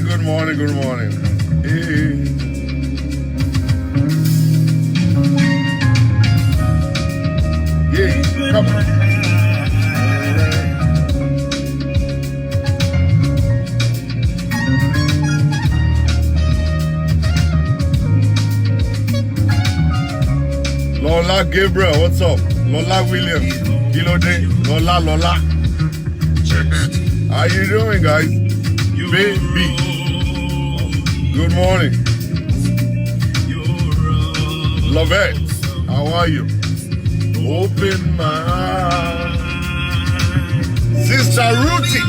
morning, good morning, good morning. Hey. Yeah, come on. Lola Gabriel, what's up? Lola Williams, Kilode, Lola. How you doing, guys? Baby. Good morning. Lovette, how are you? Open my eyes. Sister Ruthie.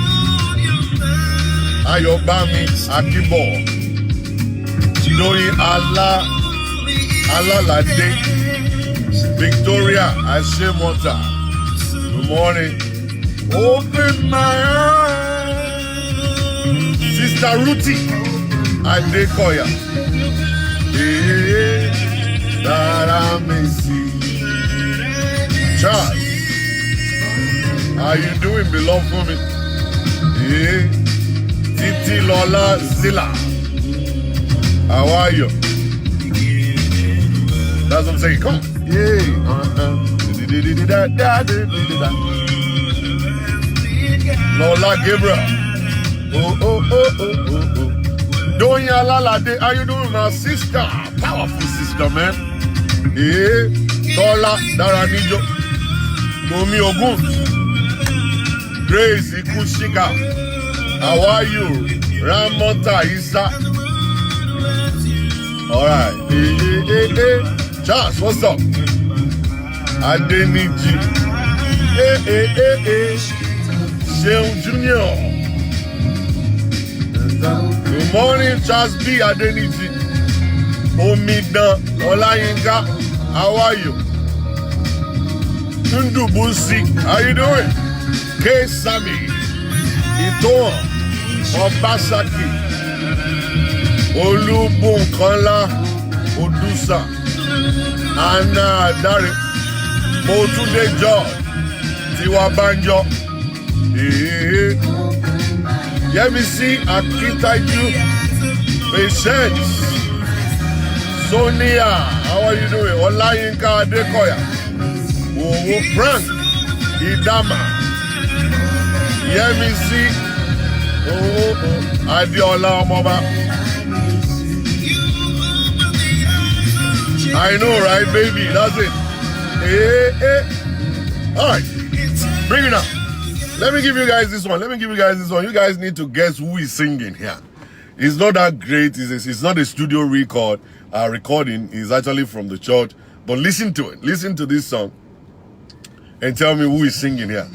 Ayobami Akibo. Doyin Alalade. Victoria Ashemota. Good morning. Open my eyes. Sister Ruthie Adekoya. Yeah, that I may see. Charles, how you doing, beloved for me? Yeah. Titi Lola Zilla. How are you? That's what I'm saying. Come on. Yeah. Lola Gabriel. Oh. Doyin Alalade, how you doing, my sister? Powerful sister, man. Yeah. Tola Daranijo. Momi Ogun. Grace Ikushika. How are you? Ramota Isa. Alright. Hey. Charles, what's up? Adeniji. Hey. Sheun Junior. Good morning, Charles B. Adeniji. Omidan Olayinka. How are you? Tundu Busi. How you doing? K. Sami. Itoa. Obasaki. Olubunkola. Odusa. Anna Dari. Motunde George. Tiwa Banjo. Yemisi Akitaju. Patience. Sonia. How are you doing? Olayinka Adekoya. Frank. Idama. Yemisi. Adeoye Omoba. I know, right, baby? That's it. Hey. All right. Bring it up. Let me give you guys this one. You guys need to guess who is singing here. It's not that great. It's not a studio recording. It's actually from the church. But listen to it. Listen to this song. And tell me who is singing here.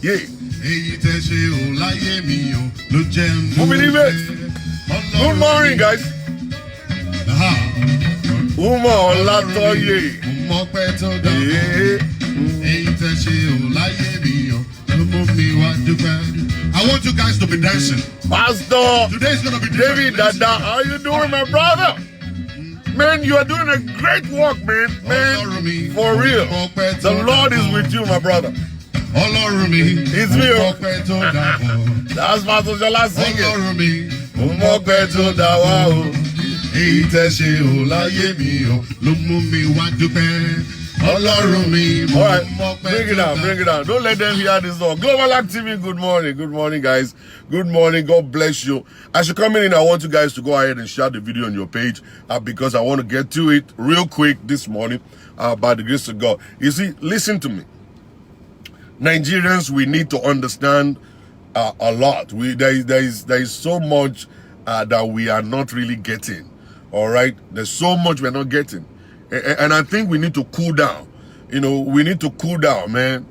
Yeah. Who believe it? Good morning, guys. Uma Olatoye. I want you guys to be dancing. Pastor Today's gonna be David Dada, how you doing, my brother? Man, you are doing a great work, man. For real. The Lord is with you, my brother. It's me. That's Pastor Shola singing. Alright, bring it down. Don't let them hear this song. Global Activity, good morning, guys. Good morning, God bless you. As you're coming in, I want you guys to go ahead and share the video on your page because I want to get to it real quick this morning by the grace of God. You see, listen to me. Nigerians, we need to understand a lot. There is so much that we are not really getting. All right, there's so much we're not getting, and I think we need to cool down. We need to cool down, man.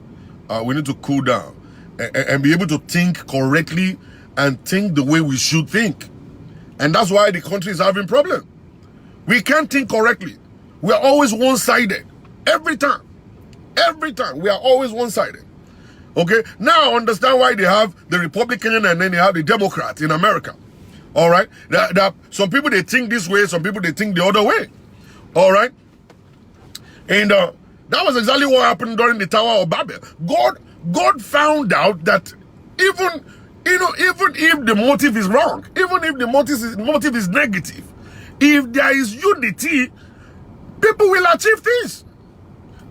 We need to cool down and be able to think correctly and think the way we should think. And that's why the country is having problems. We can't think correctly. We are always one-sided. Every time. We are always one-sided. Okay? Now I understand why they have the Republican and then they have the Democrat in America. All right? Some people, they think this way. Some people, they think the other way. All right? And that was exactly what happened during the Tower of Babel. God found out that even You know, even if the motive is wrong, even if the motive is negative, if there is unity, people will achieve things.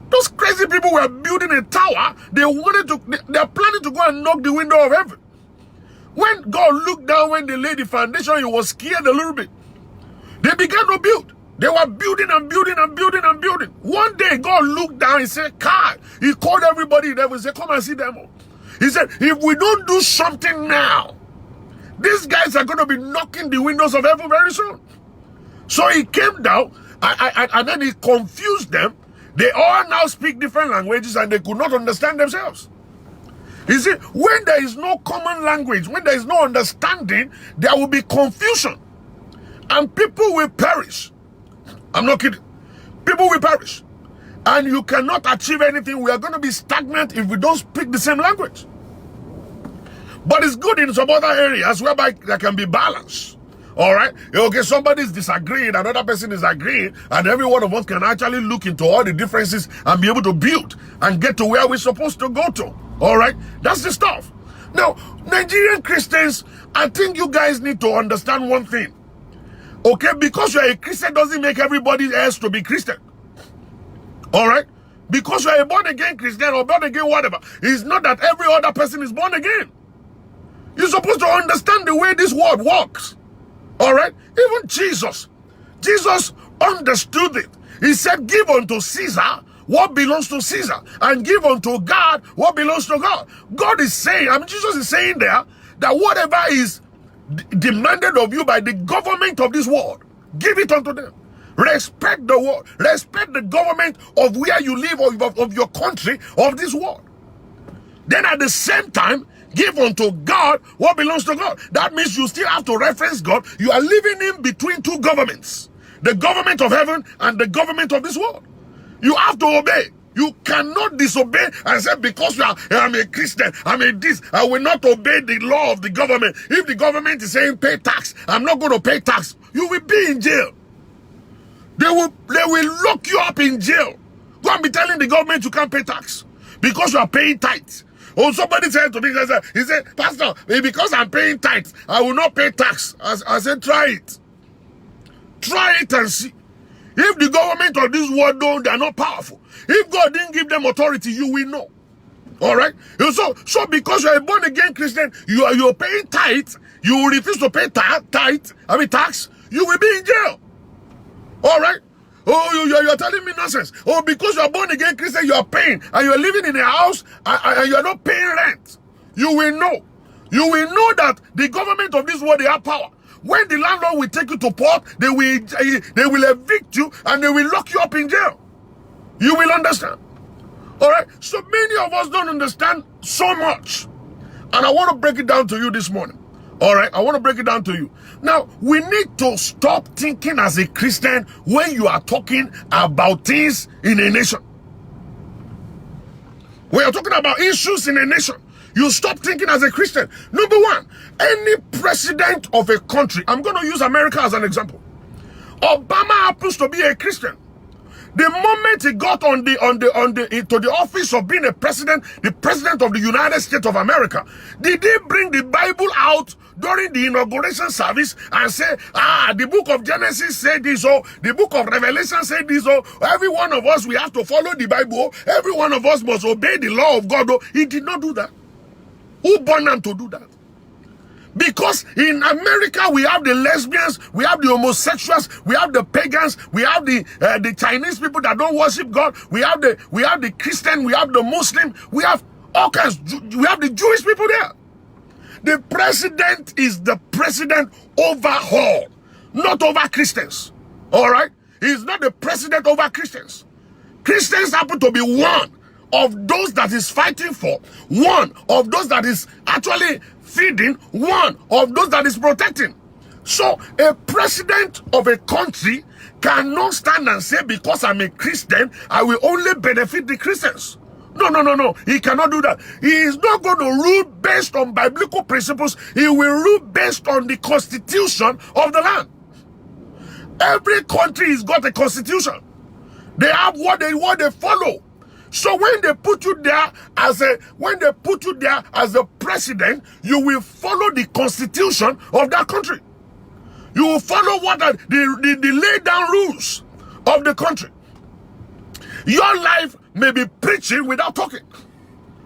Those crazy people were building a tower. They're planning to go and knock the window of heaven. When God looked down, when they laid the foundation, he was scared a little bit. They began to build. They were building and building and building and building. One day, God looked down and said, "Kai." He called everybody there and said, "Come and see them all." He said, "If we don't do something now, these guys are going to be knocking the windows of heaven very soon." So he came down and then he confused them. They all now speak different languages and they could not understand themselves. You see, when there is no common language, when there is no understanding, there will be confusion. And people will perish. I'm not kidding. People will perish. And you cannot achieve anything. We are going to be stagnant if we don't speak the same language. But it's good in some other areas whereby there can be balance. All right? Okay, somebody is disagreeing, another person is agreeing, and every one of us can actually look into all the differences and be able to build and get to where we're supposed to go to. All right? That's the stuff. Now, Nigerian Christians, I think you guys need to understand one thing. Okay? Because you're a Christian doesn't make everybody else to be Christian. All right? Because you're a born-again Christian or born-again whatever, it's not that every other person is born again. You're supposed to understand the way this world works. All right? Even Jesus understood it. He said, "Give unto Caesar what belongs to Caesar, and give unto God what belongs to God." God is saying, Jesus is saying there that whatever is demanded of you by the government of this world, give it unto them. Respect the world. Respect the government of where you live, of your country, of this world. Then at the same time, give unto God what belongs to God. That means you still have to reference God. You are living in between two governments. The government of heaven and the government of this world. You have to obey. You cannot disobey and say, because I'm a Christian, I'm a this, I will not obey the law of the government. If the government is saying pay tax, I'm not going to pay tax. You will be in jail. They will lock you up in jail. Go and be telling the government you can't pay tax because you are paying tithes. Oh, somebody said to me, he said, "Pastor, because I'm paying tithes, I will not pay tax." I said, try it. Try it and see. If the government of this world they are not powerful. If God didn't give them authority, you will know. All right? So because you're a born-again Christian, you're paying tithes, you refuse to pay tax, you will be in jail. All right? Oh, you're telling me nonsense. Oh, because you're born again Christian, you're paying, and you're living in a house, and you're not paying rent. You will know. You will know that the government of this world, they have power. When the landlord will take you to court, they will evict you, and they will lock you up in jail. You will understand. All right? So many of us don't understand so much. And I want to break it down to you this morning. All right? I want to break it down to you. Now, we need to stop thinking as a Christian when you are talking about things in a nation. When you're talking about issues in a nation, you stop thinking as a Christian. Number one, any president of a country, I'm going to use America as an example. Obama happens to be a Christian. The moment he got into the office of being a president, the president of the United States of America, did he bring the Bible out during the inauguration service and say, the book of Genesis said this, or the book of Revelation said this, or every one of us, we have to follow the Bible, every one of us must obey the law of God? He did not do that. Who born him to do that? Because in America, we have the lesbians, we have the homosexuals, we have the pagans, we have the Chinese people that don't worship God, we have the Christian, we have the Muslim, we have all kinds, we have the Jewish people there. The president is the president over all, not over Christians. All right? He's not the president over Christians. Christians happen to be one of those that is fighting for, one of those that is actually feeding, one of those that is protecting. So a president of a country cannot stand and say, because I'm a Christian, I will only benefit the Christians. No. He cannot do that. He is not going to rule based on biblical principles. He will rule based on the constitution of the land. Every country has got a constitution. They have what they follow. So when they put you there as a president, you will follow the constitution of that country. You will follow what the laid down rules of the country. Your life may be preaching without talking.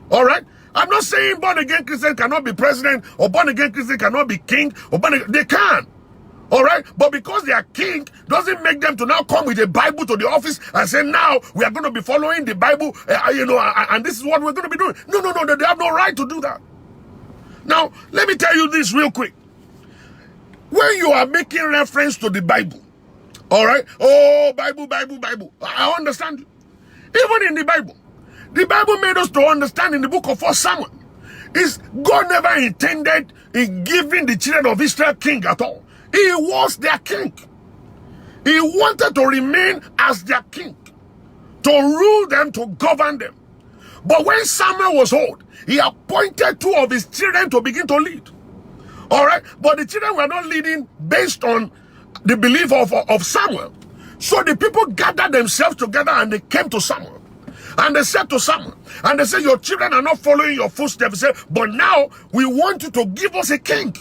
All right? I'm not saying born again Christian cannot be president, or born again Christian cannot be king, or they can. All right? But because they are king, doesn't make them to now come with a Bible to the office and say, now we are going to be following the Bible, and this is what we're going to be doing. No, they have no right to do that. Now, let me tell you this real quick. When you are making reference to the Bible, all right? Oh, Bible. I understand you. Even in the Bible made us to understand in the book of 1 Samuel, is God never intended in giving the children of Israel king at all. He was their king. He wanted to remain as their king, to rule them, to govern them. But when Samuel was old, he appointed 2 of his children to begin to lead. All right? But the children were not leading based on the belief of Samuel. So the people gathered themselves together and they came to Samuel. And they said to Samuel, and they said, your children are not following your footsteps. He said, but now we want you to give us a king.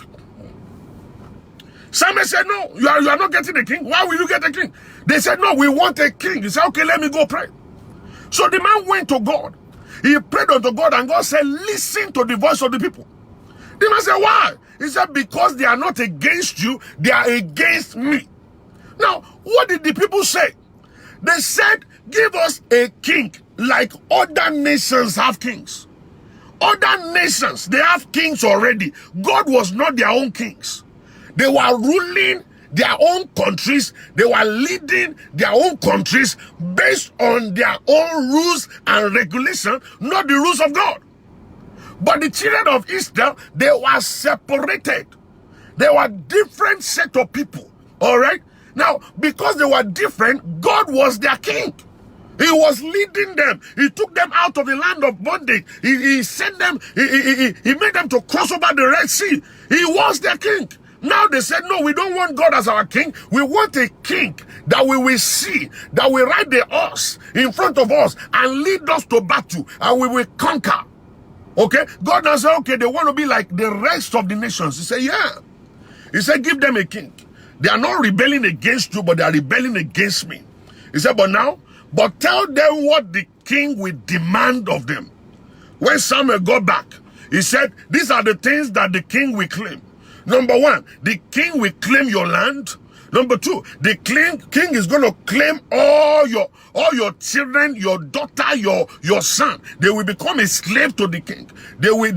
Samuel said, no, you are not getting a king. Why will you get a king? They said, no, we want a king. He said, okay, let me go pray. So the man went to God. He prayed unto God, and God said, listen to the voice of the people. The man said, why? He said, because they are not against you, they are against me. Now, what did the people say? They said, give us a king like other nations have kings. Other nations, they have kings already. God was not their own kings. They were ruling their own countries. They were leading their own countries based on their own rules and regulations, not the rules of God. But the children of Israel, they were separated. They were different set of people. All right? Now, because they were different, God was their king. He was leading them. He took them out of the land of bondage. He sent them, he made them to cross over the Red Sea. He was their king. Now they said, no, we don't want God as our king. We want a king that we will see, that will ride the horse in front of us and lead us to battle, and we will conquer. Okay? God now said, okay, they want to be like the rest of the nations. He said, yeah. He said, give them a king. They are not rebelling against you, but they are rebelling against me. He said, but tell them what the king will demand of them. When Samuel got back, he said, these are the things that the king will claim. Number 1, the king will claim your land. Number 2, the king is going to claim all your children, your daughter, your son. They will become a slave to the king. They will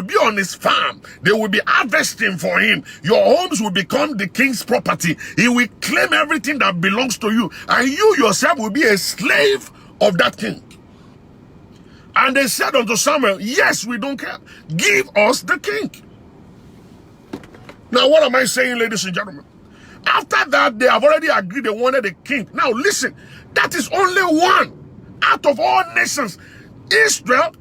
be on his farm. They will be harvesting for him. Your homes will become the king's property. He will claim everything that belongs to you, and you yourself will be a slave of that king. And they said unto Samuel, yes, we don't care. Give us the king. Now, what am I saying, ladies and gentlemen? After that, they have already agreed they wanted a king. Now, listen, that is only one out of all nations. Israel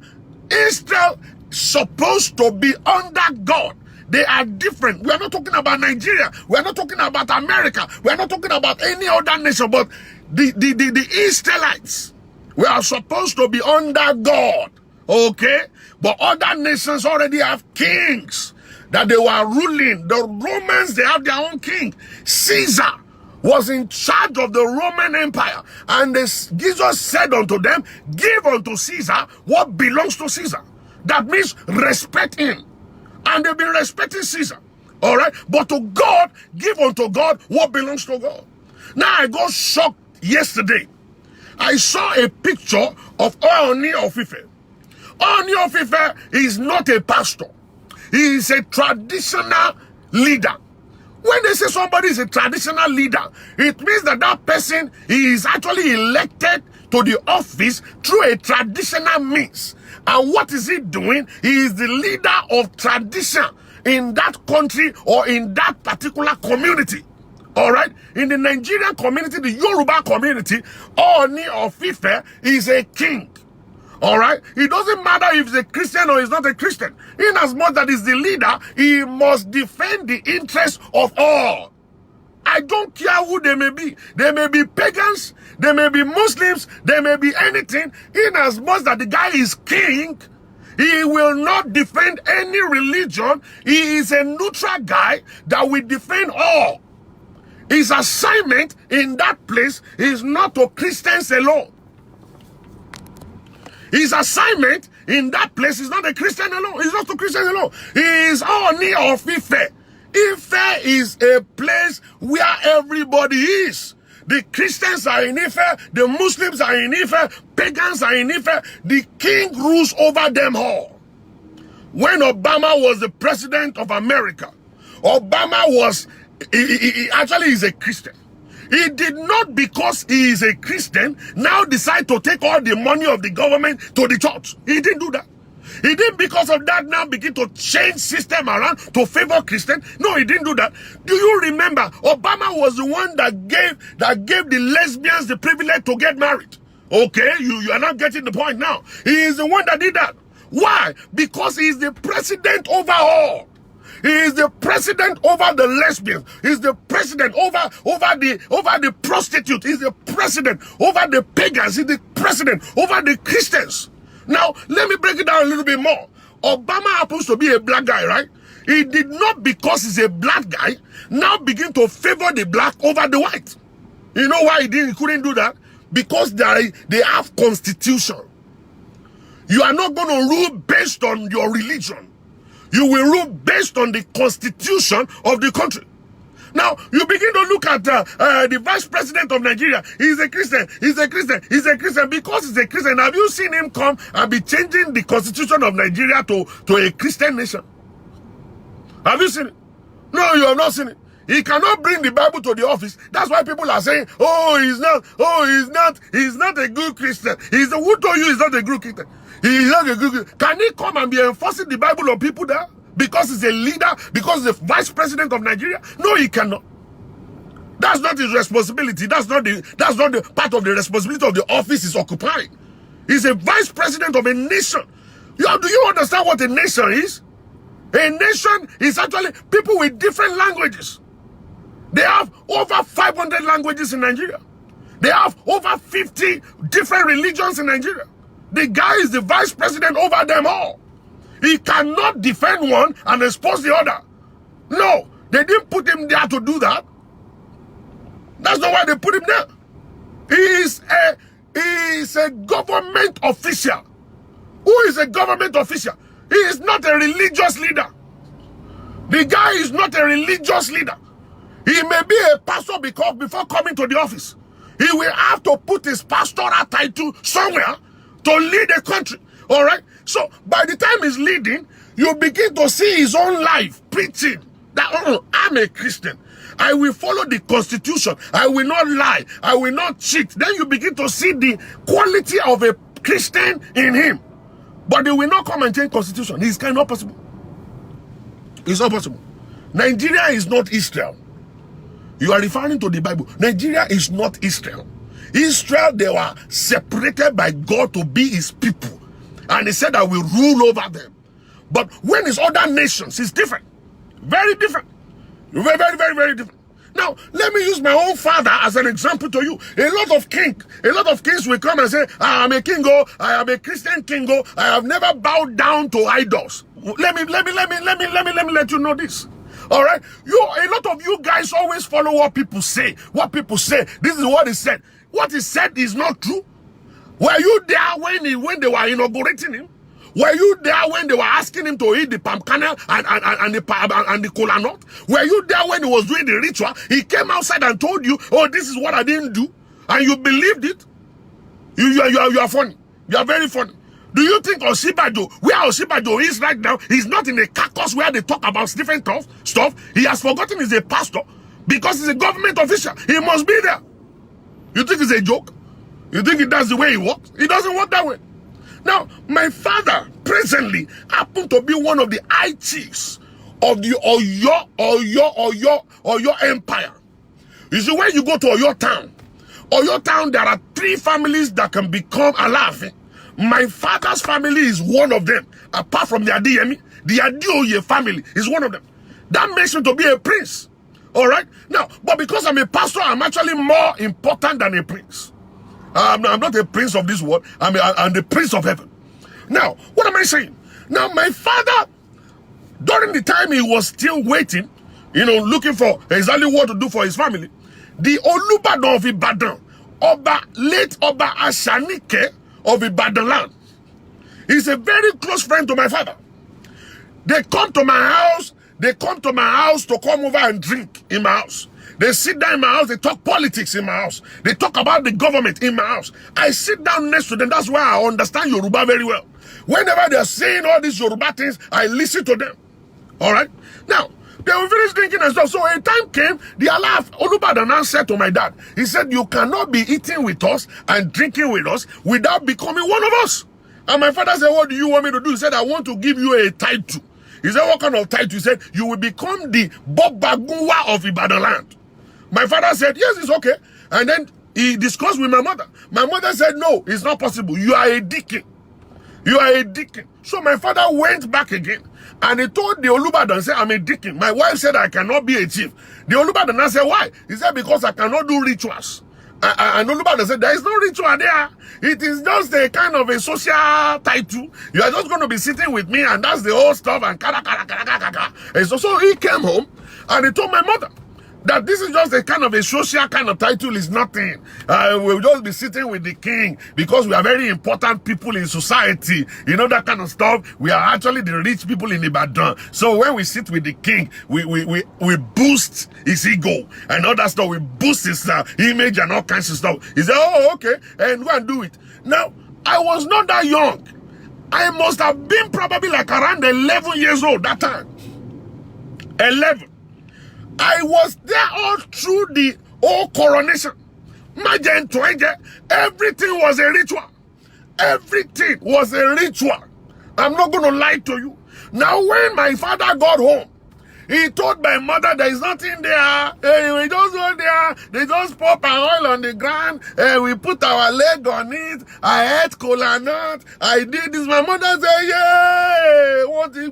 supposed to be under God. They are different. We are not talking about Nigeria. We are not talking about America. We are not talking about any other nation. But the Israelites, we are supposed to be under God. Okay? But other nations already have kings that they were ruling. The Romans, they have their own king. Caesar was in charge of the Roman Empire. And Jesus said unto them, give unto Caesar what belongs to Caesar. That means respect him. And they've been respecting Caesar. All right? But to God, give unto God what belongs to God. Now I got shocked yesterday. I saw a picture of Ooni of Ife. Ooni of Ife is not a pastor. He is a traditional leader. When they say somebody is a traditional leader, it means that that person is actually elected to the office through a traditional means. And what is he doing? He is the leader of tradition in that country or in that particular community. All right? In the Nigerian community, the Yoruba community, Ooni of Ife is a king. All right? It doesn't matter if he's a Christian or he's not a Christian. In as much that he's the leader, he must defend the interests of all. I don't care who they may be. They may be pagans, they may be Muslims, they may be anything. In as much that the guy is king, he will not defend any religion. He is a neutral guy that will defend all. His assignment in that place is not to Christians alone. His assignment in that place is not a Christian alone. It's not to Christians alone. He is Ooni of Ife. Ife is a place where everybody is. The Christians are in Ife, the Muslims are in Ife, pagans are in Ife. The king rules over them all. When Obama was the president of America, Obama was, he actually is a Christian. He did not, because he is a Christian, now decide to take all the money of the government to the church. He didn't do that. He didn't, because of that, now begin to change system around to favor Christian. No, he didn't do that. Do you remember Obama was the one that gave the lesbians the privilege to get married? Okay, you are not getting the point now. He is the one that did that. Why? Because he is the president over all. He is the president over the lesbians. He is the president over the prostitute. He is the president over the pagans. He is the president over the Christians. Now, let me break it down a little bit more. Obama happens to be a black guy, right? He did not, because he's a black guy, now begin to favor the black over the white. You know why he couldn't do that? Because they have constitution. You are not going to rule based on your religion. You will rule based on the constitution of the country. Now, you begin to look at the vice president of Nigeria. He's a Christian. He's a Christian. He's a Christian. Because he's a Christian, have you seen him come and be changing the constitution of Nigeria to a Christian nation? Have you seen it? No, you have not seen it. He cannot bring the Bible to the office. That's why people are saying, oh, he's not a good Christian. Who told you he's not a good Christian? He's not a good Christian. Can he come and be enforcing the Bible on people there? Because he's a leader, because he's the vice president of Nigeria? No, he cannot. That's not his responsibility. That's not the part of the responsibility of the office he's occupying. He's a vice president of a nation. Do you understand what a nation is? A nation is actually people with different languages. They have over 500 languages in Nigeria. They have over 50 different religions in Nigeria. The guy is the vice president over them all. He cannot defend one and expose the other. No, they didn't put him there to do that. That's not why they put him there. He is a government official. Who is a government official? He is not a religious leader. The guy is not a religious leader. He may be a pastor because before coming to the office, he will have to put his pastoral title somewhere to lead the country. All right? So by the time he's leading, you begin to see his own life preaching that, I'm a Christian. I will follow the constitution. I will not lie. I will not cheat. Then you begin to see the quality of a Christian in him. But they will not come and change constitution. It's kind of not possible. It's not possible. Nigeria is not Israel. You are referring to the Bible. Nigeria is not Israel. Israel, they were separated by God to be his people. And he said that we rule over them. But when it's other nations, it's different. Very different. Very, very, very, very different. Now, let me use my own father as an example to you. A lot of kings will come and say, I am a kingo, I am a Christian kingo, I have never bowed down to idols. Let me let you know this. All right, a lot of you guys always follow what people say. What people say. This is what is said. What is said is not true. Were you there when they were inaugurating him? Were you there when they were asking him to eat the palm kernel and the kola nut? Were you there when he was doing the ritual? He came outside and told you, oh, this is what I didn't do, and you believed it. You are funny. You are very funny. Do you think Osibajo, where Osibajo is right now, he's not in a caucus where they talk about different stuff? He has forgotten he's a pastor because he's a government official. He must be there. You think it's a joke? You think that's the way he works? It doesn't work that way. Now, my father presently happened to be one of the high chiefs of the Oyo Empire. You see, when you go to Oyo Town, there are 3 families that can become Alaafin. My father's family is one of them. Apart from the Adeoye family is one of them. That makes him to be a prince. All right? Now, but because I'm a pastor, I'm actually more important than a prince. I'm not a prince of this world. I'm the prince of heaven. Now, what am I saying? Now, my father, during the time he was still waiting, looking for exactly what to do for his family, the Olubadan of Ibadan, late Oba Ashanike of Ibadan land, is a very close friend to my father. They come to my house. They come to my house to come over and drink in my house. They sit down in my house. They talk politics in my house. They talk about the government in my house. I sit down next to them. That's why I understand Yoruba very well. Whenever they're saying all these Yoruba things, I listen to them. All right? Now, they will finish drinking and stuff. So a time came, the Allah Olubadan said to my dad, he said, you cannot be eating with us and drinking with us without becoming one of us. And my father said, what do you want me to do? He said, I want to give you a title. He said, what kind of title? He said, you will become the Bobagunwa of Ibadan land. My father said, yes, it's okay. And then he discussed with my mother. My mother said, no, it's not possible. You are a deacon. You are a deacon. So my father went back again. And he told the Olubadan, said, I'm a deacon. My wife said, I cannot be a chief. The Olubadan said, why? He said, because I cannot do rituals. And Olubadan said, there is no ritual there. It is just a kind of a social title. You are just going to be sitting with me, and that's the whole stuff. And And so he came home, and he told my mother that this is just a kind of a social kind of title, is nothing. We'll just be sitting with the king because we are very important people in society. That kind of stuff. We are actually the rich people in Ibadan. So when we sit with the king, we boost his ego and all that stuff. We boost his image and all kinds of stuff. He said, oh, okay, and go and do it. Now, I was not that young. I must have been probably like around 11 years old that time. 11. I was there all through the whole coronation. Everything was a ritual. Everything was a ritual. I'm not going to lie to you. Now, when my father got home, he told my mother there is nothing there. We just go there. They just pop our oil on the ground. We put our leg on it. I ate cola nut. I did this. My mother said, yeah. What is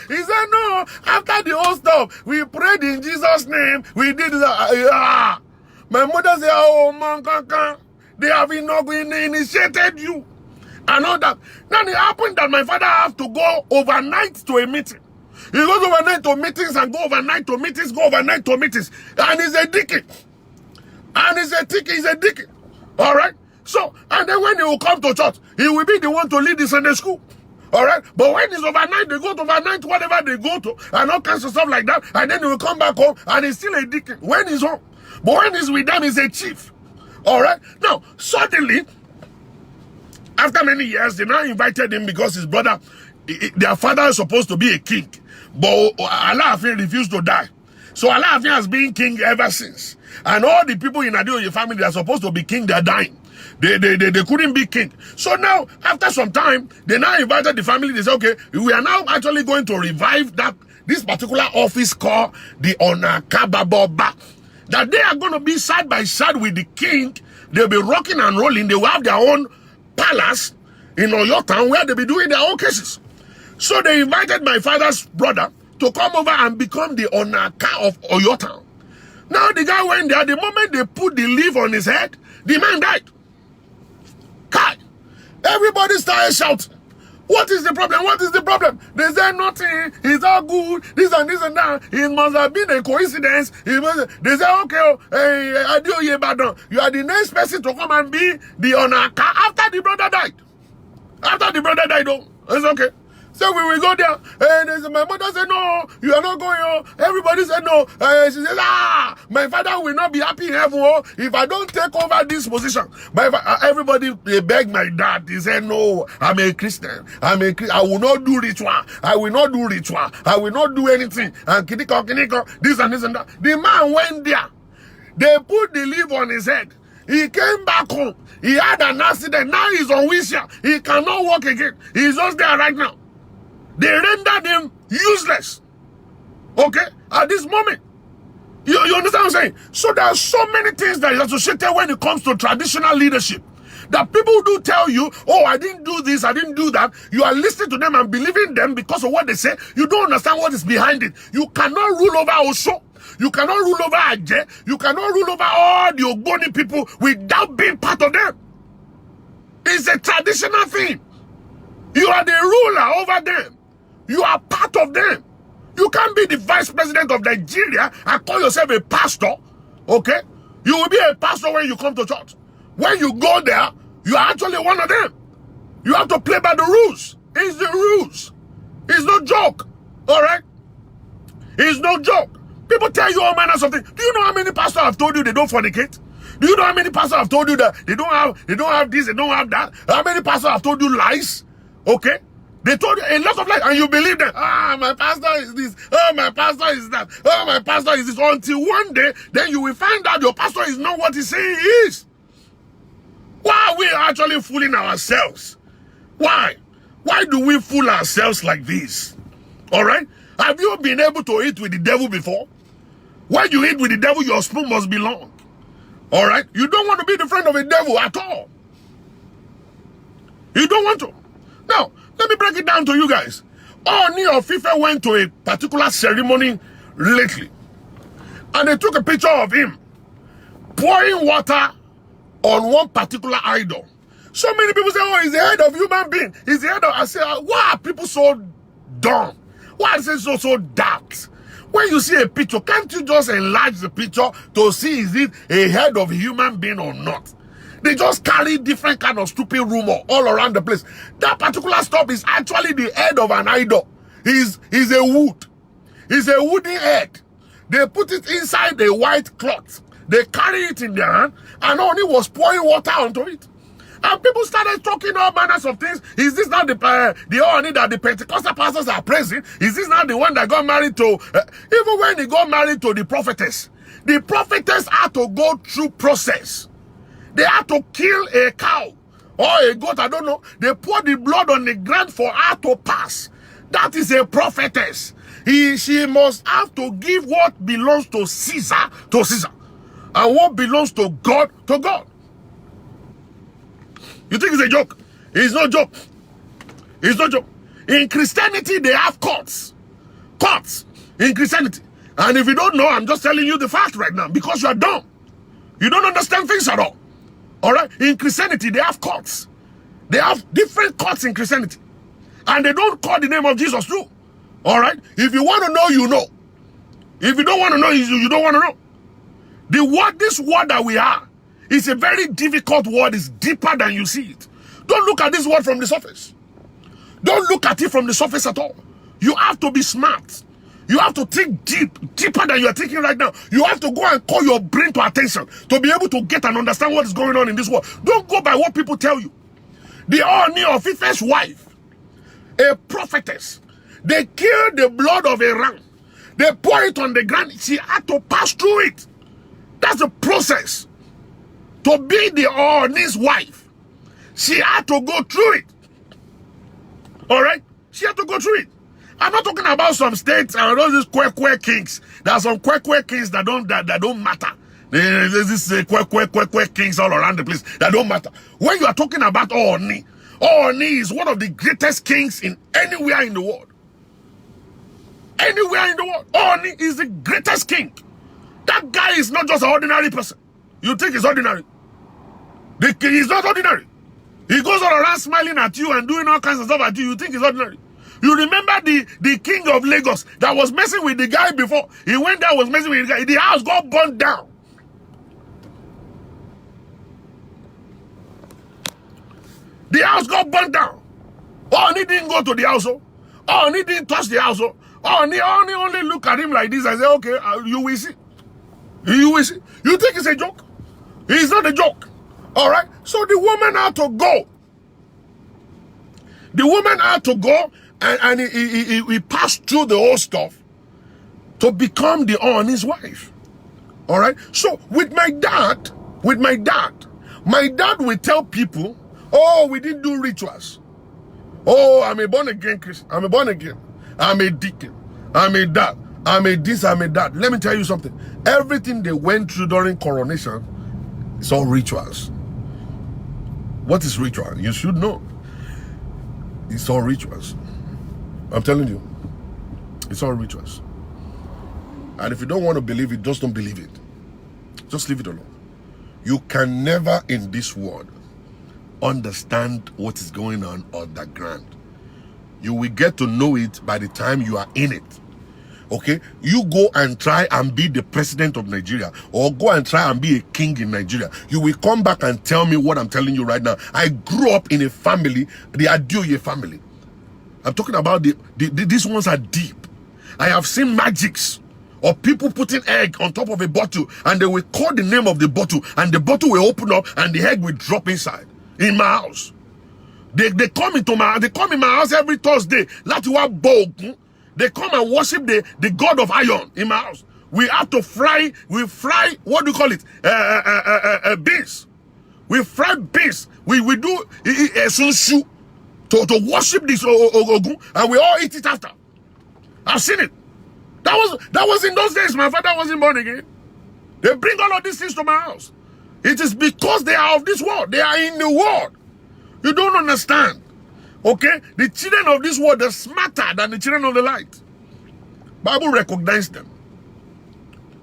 He said, no. After the whole stuff, we prayed in Jesus' name. We did that. My mother said, oh, man, they have initiated you. And all that. Now it happened that my father have to go overnight to a meeting. He goes overnight to meetings and go overnight to meetings, And he's a deacon. He's a deacon. All right? So, and then when he will come to church, he will be the one to lead the Sunday school. All right? But when he's overnight, they go to overnight, whatever they go to, and all kinds of stuff like that. And then he will come back home, and he's still a deacon when he's home. But when he's with them, he's a chief. All right? Now, suddenly, after many years, they now invited him because his brother, their father is supposed to be a king. But Allah refused to die. So Allah has been king ever since. And all the people in Adeoye family that are supposed to be king, they're dying. They couldn't be king. So now, after some time, they now invited the family. They said, okay, we are now actually going to revive this particular office called the Onakababoba. That they are going to be side by side with the king. They'll be rocking and rolling. They will have their own palace in Oyo town where they'll be doing their own cases. So they invited my father's brother to come over and become the Onaka of Oyo town. Now the guy went there. The moment they put the leaf on his head, the man died. Kai. Everybody started shouting. What is the problem? What is the problem? They said nothing. It's all good. This and that. It must have been a coincidence. They said, okay, Adeoye Badon, you are the next person to come and be the Onaka after the brother died. It's okay. So we will go there. And my mother said, no, you are not going. Oh. Everybody said no. She said, my father will not be happy in heaven if I don't take over this position. Everybody they begged my dad. He said, no, I'm a Christian. I will not do ritual. I will not do anything. And kiniko, this and that. The man went there. They put the leaf on his head. He came back home. He had an accident. Now he's on wheelchair. He cannot walk again. He's just there right now. They rendered him useless. Okay? At this moment. You understand what I'm saying? So there are so many things that is associated when it comes to traditional leadership. That people do tell you, oh, I didn't do this, I didn't do that. You are listening to them and believing them because of what they say. You don't understand what is behind it. You cannot rule over Osho. You cannot rule over Aje. You cannot rule over all the Ogboni people without being part of them. It's a traditional thing. You are the ruler over them. You are part of them. You can't be the vice president of Nigeria and call yourself a pastor. Okay? You will be a pastor when you come to church. When you go there, you are actually one of them. You have to play by the rules. It's the rules. It's no joke. Alright? It's no joke. People tell you all manners of things. Do you know how many pastors have told you they don't fornicate? Do you know how many pastors have told you that they don't have this, they don't have that? How many pastors have told you lies? Okay? They told you a lot of lies and you believe them. Ah, my pastor is this. Oh, my pastor is that. Oh, my pastor is this. Until one day, then you will find out your pastor is not what he says he is. Why are we actually fooling ourselves? Why? Why do we fool ourselves like this? Alright? Have you been able to eat with the devil before? When you eat with the devil, your spoon must be long. Alright? You don't want to be the friend of a devil at all. You don't want to. Now, let me break it down to you guys. Ooni of Ife went to a particular ceremony lately. And they took a picture of him pouring water on one particular idol. So many people say, oh, he's the head of human being. He's the head of... I say, why are people so dumb? Why is it so dark? When you see a picture, can't you just enlarge the picture to see is it a head of a human being or not? They just carry different kind of stupid rumor all around the place. That particular stuff is actually the head of an idol. He's a wood. He's a wooden head. They put it inside a white cloth. They carry it in their hand, and Ooni was pouring water onto it. And people started talking all manners of things. Is this not the Ooni that the Pentecostal pastors are praising? Is this not the one that got married to... even when he got married to the prophetess had to go through process. They had to kill a cow or a goat, I don't know. They poured the blood on the ground for her to pass. That is a prophetess. She must have to give what belongs to Caesar, and what belongs to God, to God. You think it's a joke? It's no joke. It's no joke. In Christianity, they have courts. Courts in Christianity. And if you don't know, I'm just telling you the fact right now because you are dumb. You don't understand things at all. Alright? In Christianity, they have courts. They have different courts in Christianity. And they don't call the name of Jesus too. Alright? If you want to know, you know. If you don't want to know, you don't want to know. This word that we are is a very difficult word. It's deeper than you see it. Don't look at this word from the surface. Don't look at it from the surface at all. You have to be smart. You have to think deeper than you are thinking right now. You have to go and call your brain to attention to be able to get and understand what is going on in this world. Don't go by what people tell you. The Ooni of Ife's wife, a prophetess, they killed the blood of a ram. They pour it on the ground. She had to pass through it. That's the process. To be the Ooni's wife, she had to go through it. Alright? She had to go through it. I'm not talking about some states and all these queer kings. There are some queer kings that don't matter. There's this queer kings all around the place that don't matter. When you are talking about Ooni, Ooni is one of the greatest kings in anywhere in the world. Anywhere in the world. Ooni is the greatest king. That guy is not just an ordinary person. You think he's ordinary. The king is not ordinary. He goes all around smiling at you and doing all kinds of stuff at you. You think he's ordinary. You remember the king of Lagos that was messing with the guy before? He went there, was messing with the guy. The house got burnt down. The house got burnt down. Ooni didn't go to the house. Ooni didn't touch the house. Ooni only look at him like this and say, okay, you will see. You will see. You think it's a joke? It's not a joke. Alright? So the woman had to go. The woman had to go and he passed through the whole stuff to become the Ooni's wife. Alright? So with my dad will tell people, oh, we didn't do rituals. Oh, I'm a born again Christian. I'm a born again. I'm a deacon. I'm a dad. I'm a this, I'm a that. Let me tell you something. Everything they went through during coronation is all rituals. What is ritual? You should know. It's all rituals. I'm telling you. It's all rituals. And if you don't want to believe it, just don't believe it. Just leave it alone. You can never in this world understand what is going on underground. You will get to know it by the time you are in it. Okay? You go and try and be the president of Nigeria, or go and try and be a king in Nigeria. You will come back and tell me what I'm telling you right now. I grew up in a family, the Adeoye family. I'm talking about these ones are deep. I have seen magics of people putting egg on top of a bottle, and they will call the name of the bottle, and the bottle will open up and the egg will drop inside. In my house. They come in my house every Thursday. They come and worship the God of iron in my house. We have to fry, what do you call it? Beans. We fry beans. We do sunshu to worship this Ogun, and we all eat it after. I've seen it. That was in those days. My father wasn't born again. They bring all of these things to my house. It is because they are of this world. They are in the world. You don't understand. Okay? The children of this world are smarter than the children of the light. Bible recognized them.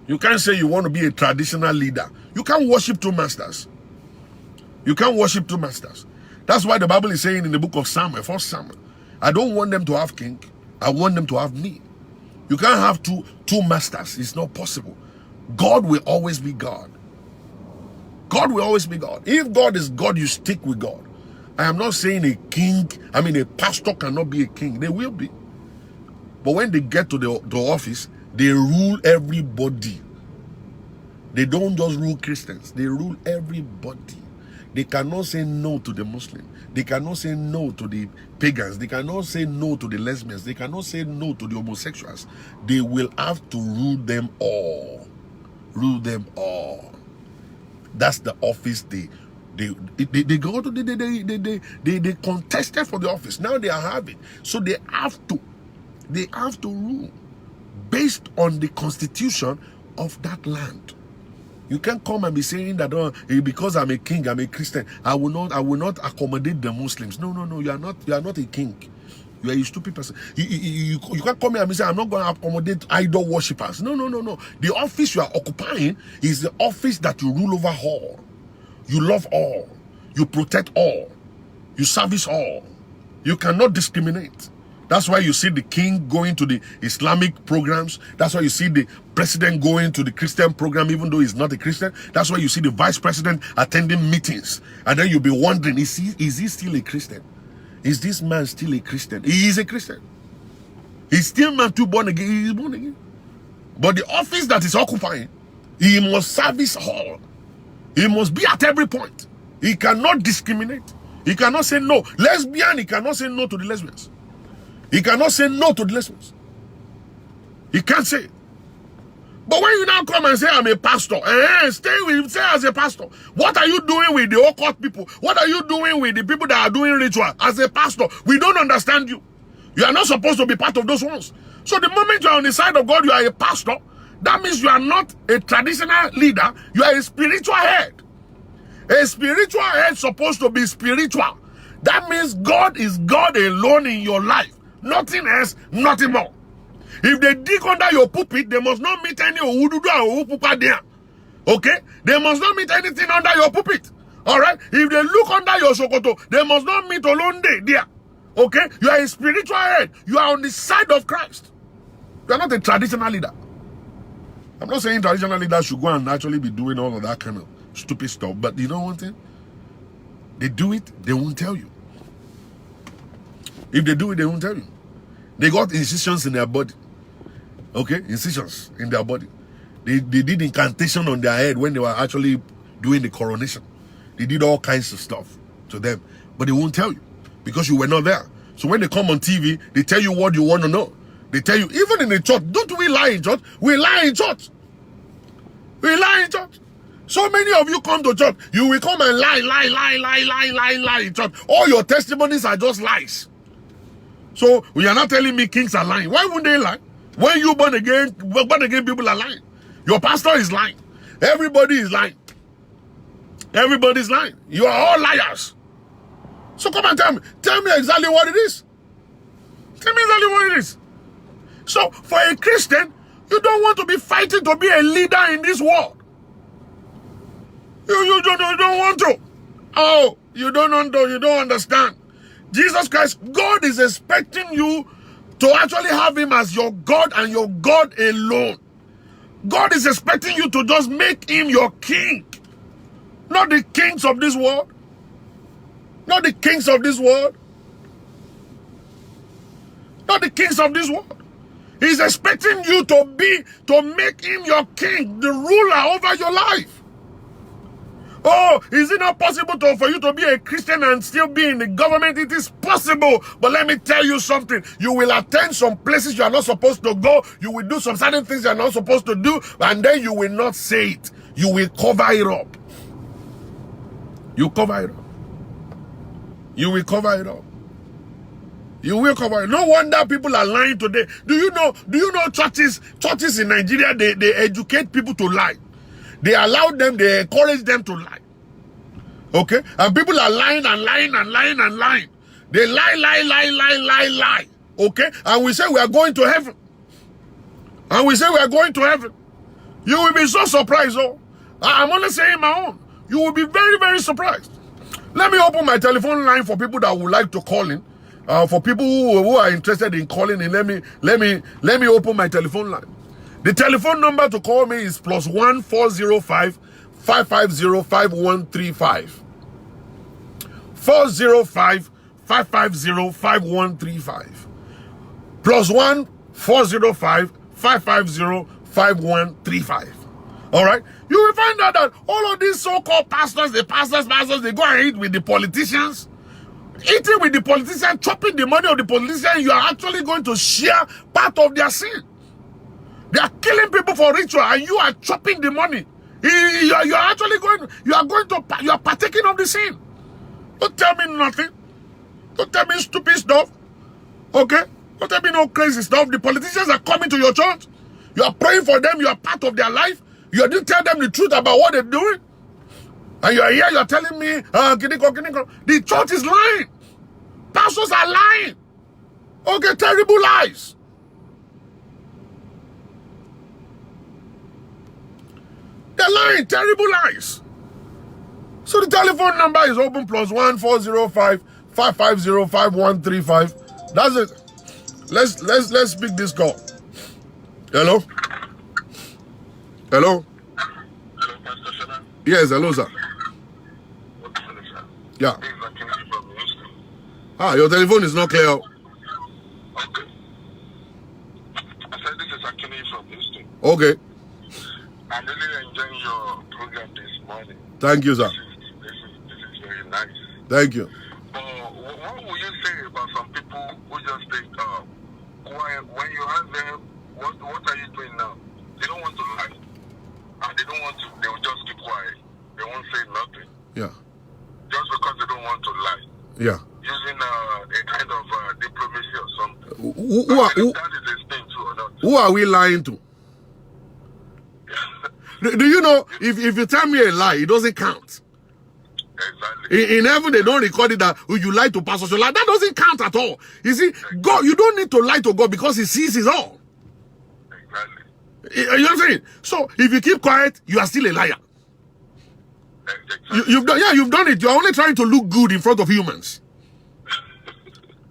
You can't say you want to be a traditional leader. You can't worship two masters. You can't worship two masters. That's why the Bible is saying in the book of Samuel, 1 Samuel, I don't want them to have king. I want them to have me. You can't have two masters. It's not possible. God will always be God. God will always be God. If God is God, you stick with God. I am not saying a pastor cannot be a king. They will be. But when they get to the office, they rule everybody. They don't just rule Christians. They rule everybody. They cannot say no to the Muslim. They cannot say no to the pagans. They cannot say no to the lesbians. They cannot say no to the homosexuals. They will have to rule them all. Rule them all. That's the office they go to. They contested for the office. Now they are having. So they have to rule based on the constitution of that land. You can't come and be saying that because I'm a king, I'm a Christian, I will not accommodate the Muslims. No. You are not a king. You are a stupid person. You can't come here and say, I'm not going to accommodate idol worshippers. No. The office you are occupying is the office that you rule over all. You love all. You protect all. You service all. You cannot discriminate. That's why you see the king going to the Islamic programs. That's why you see the president going to the Christian program, even though he's not a Christian. That's why you see the vice president attending meetings. And then you'll be wondering, is he still a Christian? Is this man still a Christian? He is a Christian. He's still man too born again. He is born again. But the office that he's occupying, he must service all. He must be at every point. He cannot discriminate. He cannot say no. Lesbian, he cannot say no to the lesbians. He cannot say no to the lesbians. He can't say it. But when you now come and say, I'm a pastor, stay as a pastor. What are you doing with the occult people? What are you doing with the people that are doing ritual? As a pastor, we don't understand you. You are not supposed to be part of those ones. So the moment you are on the side of God, you are a pastor. That means you are not a traditional leader. You are a spiritual head. A spiritual head is supposed to be spiritual. That means God is God alone in your life. Nothing else, nothing more. If they dig under your pulpit, they must not meet any Ohududu or Ohupupa there. Okay? They must not meet anything under your pulpit. Alright? If they look under your Sokoto, they must not meet Olonde there. Okay? You are a spiritual head. You are on the side of Christ. You are not a traditional leader. I'm not saying traditional leaders should go and actually be doing all of that kind of stupid stuff. But you know one thing? They do it, they won't tell you. If they do it, they won't tell you. They got incisions in their body. Okay? Incisions in their body. They did incantation on their head when they were actually doing the coronation. They did all kinds of stuff to them. But they won't tell you because you were not there. So when they come on TV, they tell you what you want to know. They tell you, even in the church, don't we lie in church? We lie in church. We lie in church. So many of you come to church, you will come and lie in church. All your testimonies are just lies. So you are not telling me kings are lying. Why wouldn't they lie? When you born again people are lying. Your pastor is lying. Everybody is lying. Everybody's lying. You are all liars. So come and tell me. Tell me exactly what it is. Tell me exactly what it is. So for a Christian, you don't want to be fighting to be a leader in this world. You don't want to. Oh, you don't understand. Jesus Christ, God is expecting you to actually have him as your God and your God alone. God is expecting you to just make him your king. Not the kings of this world. Not the kings of this world. Not the kings of this world. He's expecting you to make him your king, the ruler over your life. Oh, is it not possible for you to be a Christian and still be in the government? It is possible. But let me tell you something. You will attend some places you are not supposed to go. You will do some certain things you are not supposed to do. And then you will not say it. You will cover it up. You cover it up. You will cover it up. You will cover it. No wonder people are lying today. Do you know churches in Nigeria, they educate people to lie. They allow them, they encourage them to lie. Okay? And people are lying and lying and lying and lying. They lie. Okay? And we say we are going to heaven. And we say we are going to heaven. You will be so surprised, oh. I'm only saying my own. You will be very, very surprised. Let me open my telephone line for people that would like to call in. For people who are interested in calling in, let me open my telephone line. The telephone number to call me is +1 405 550 5135. 405 550 5135. +1 405 550 5135. All right? You will find out that all of these so-called pastors, they go and eat with the politicians. Eating with the politician, chopping the money of the politician, you are actually going to share part of their sin. They are killing people for ritual, and you are chopping the money. You are partaking of the sin. Don't tell me nothing. Don't tell me stupid stuff. Okay? Don't tell me no crazy stuff. The politicians are coming to your church. You are praying for them. You are part of their life. You didn't tell them the truth about what they're doing. And you are here, you are telling me, kiniko. The church is lying. Pastors are lying. Okay, terrible lies. They're lying, terrible lies. So the telephone number is open +1 405 550 5135. That's it. Let's speak this call. Hello? Hello? Hello, Pastor Shola. Yes, hello, sir. Yeah. Your telephone is not clear. Okay. I said this is actually from Houston. Okay. I'm really enjoying your program this morning. Thank you, sir. This is very nice. Thank you. But what will you say about some people who just think, quiet, when you ask them, what are you doing now? They don't want to lie. And they don't want to, they will just keep quiet. They won't say nothing. Yeah. Just because they don't want to lie. Yeah. Using a kind of diplomacy or something. That is a thing too or not. Who are we lying to? Do you know, if you tell me a lie, it doesn't count. Exactly. In heaven, they don't record it that you lie to Pastor Shola. That doesn't count at all. You see, God, you don't need to lie to God because he sees it all. Exactly. You know what I'm saying? So, if you keep quiet, you are still a liar. Exactly. You've done it. You're only trying to look good in front of humans.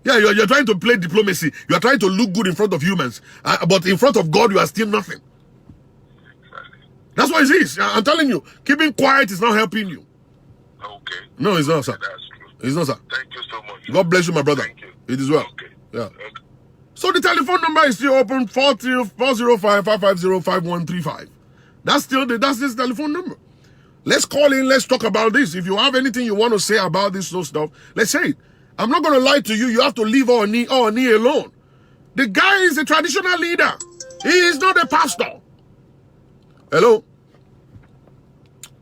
Yeah, you're trying to play diplomacy. You are trying to look good in front of humans. But in front of God, you are still nothing. Exactly. That's what it is. I'm telling you, keeping quiet is not helping you. Okay. No, it's not, sir. That's true. It's not, sir. Thank you so much. God bless you, my brother. Thank you. It is well. Okay. Yeah. Okay. So the telephone number is still open, 405 550 5135. That's this telephone number. Let's call in, let's talk about this. If you have anything you want to say about this stuff, let's say it. I'm not going to lie to you. You have to leave Ooni alone. The guy is a traditional leader. He is not a pastor. Hello?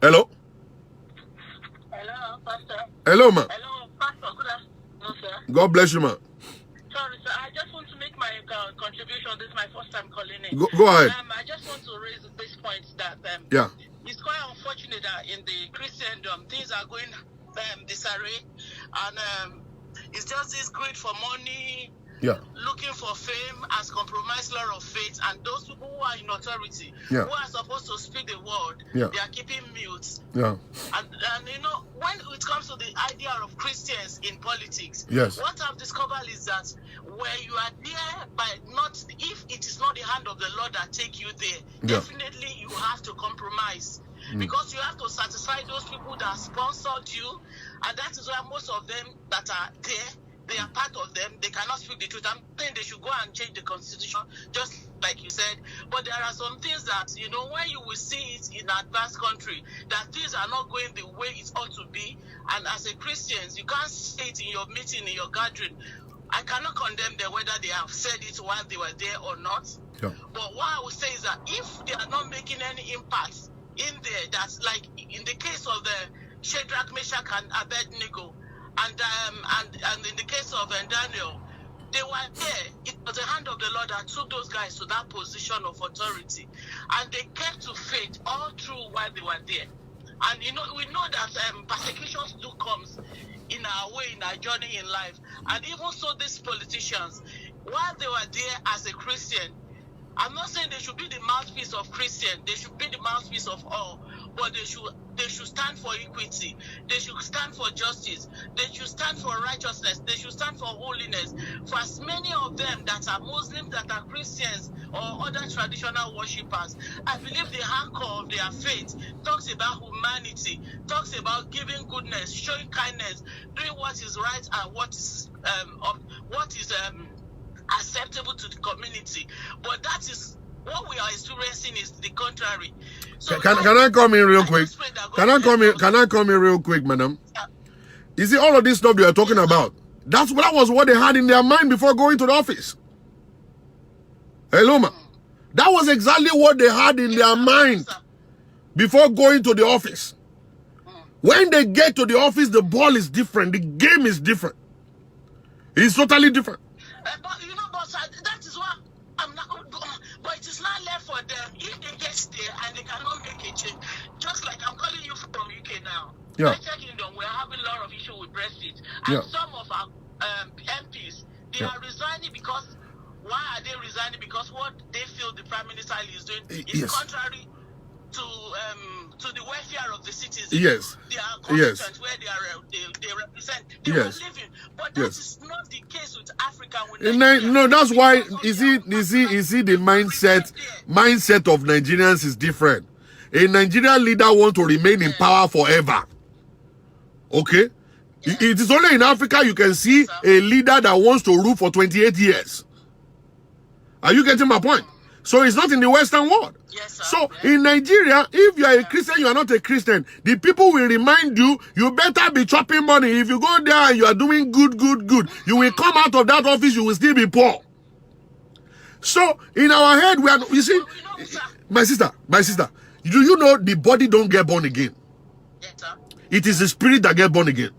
Hello? Hello, Pastor. Hello, ma. Hello, Pastor. Good afternoon, sir. God bless you, ma. Sorry, sir. I just want to make my contribution. This is my first time calling in. Go ahead. I just want to raise this point that Yeah. it's quite unfortunate that in the Christendom things are going disarray, And it's just this greed for money, Yeah. looking for fame, has compromised law of faith, and those people who are in authority, Yeah. who are supposed to speak the word, Yeah. they are keeping mute. Yeah. And you know, when it comes to the idea of Christians in politics, Yes. what I've discovered is that where you are there, by not, if it is not the hand of the Lord that take you there, Yeah. definitely you have to compromise. Because you have to satisfy those people that sponsored you, and that is why most of them that are there, they are part of them. They cannot speak the truth. I'm saying they should go and change the constitution, just like you said. But there are some things that, you know, when you will see it in an advanced country, that things are not going the way it ought to be. And as a Christian, you can't say it in your meeting, in your gathering. I cannot condemn them whether they have said it while they were there or not. Yeah. But what I would say is that if they are not making any impact in there, that's like in the case of the Shadrach, Meshach, and Abednego, and in the case of Daniel, they were there. It was the hand of the Lord that took those guys to that position of authority, and they kept to faith all through while they were there. And you know, we know that persecutions do comes in our way, in our journey in life. And even so, these politicians, while they were there as a Christian, I'm not saying they should be the mouthpiece of Christian. They should be the mouthpiece of all. But they should stand for equity. They should stand for justice. They should stand for righteousness. They should stand for holiness. For as many of them that are Muslims, that are Christians, or other traditional worshippers, I believe the anchor of their faith talks about humanity, talks about giving goodness, showing kindness, doing what is right and what is acceptable to the community. But that is what we are experiencing is the contrary. So Can I come in real quick? Can I come in real quick, madam? You see, all of this stuff they are talking about, that was what they had in their mind before going to the office. Hello, ma. That was exactly what they had in their mind before going to the office. When they get to the office, the ball is different. The game is different. It's totally different. But you know, boss, that is what I'm not. But it is not left for them if they get there and they cannot make a change. Just like I'm calling you from UK now. Yeah. United Kingdom, we're having a lot of issue with Brexit, and some of our MPs they are resigning because. Why are they resigning? Because what they feel the Prime Minister is doing is contrary to the welfare of the citizens. Yes. They are constituents where they represent. They are living, but that is not the case with Africa. No, that's why you see the mindset of Nigerians is different. A Nigerian leader wants to remain in power forever. Okay? It is only in Africa you can see a leader that wants to rule for 28 years. Are you getting my point? So it's not in the Western world. Yes, sir. So in Nigeria, if you are a Christian, you are not a Christian, the people will remind you, you better be chopping money. If you go there and you are doing good, you will come out of that office, you will still be poor. So in our head, we are, you see, my sister, do you know the body don't get born again? Yes, sir. It is the spirit that get born again.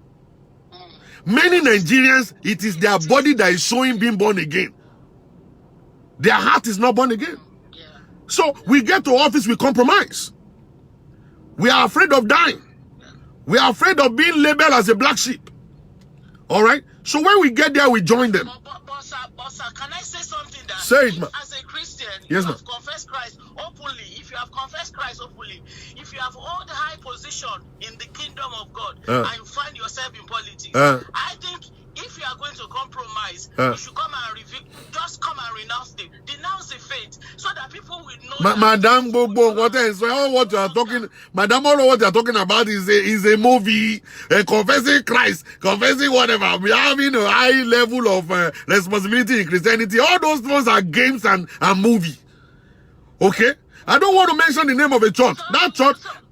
Many Nigerians, it is their body that is showing being born again. Their heart is not born again. Yeah. So we get to office, we compromise. We are afraid of dying. We are afraid of being labeled as a black sheep. All right? So when we get there, we join them. But sir, can I say something that say it, ma. As a Christian, yes, you have confessed Christ openly. If you have confessed Christ openly, if you have all the high position in the kingdom of God, and you find yourself in politics, I think if you are going to compromise, you should come and just come and renounce the faith, so that people will know. Madam Bobo, what you are talking, Madam, all what you are talking about is a movie, confessing Christ, confessing whatever. We are having a high level of responsibility in Christianity. All those ones are games and movie. Okay, I don't want to mention the name of a church.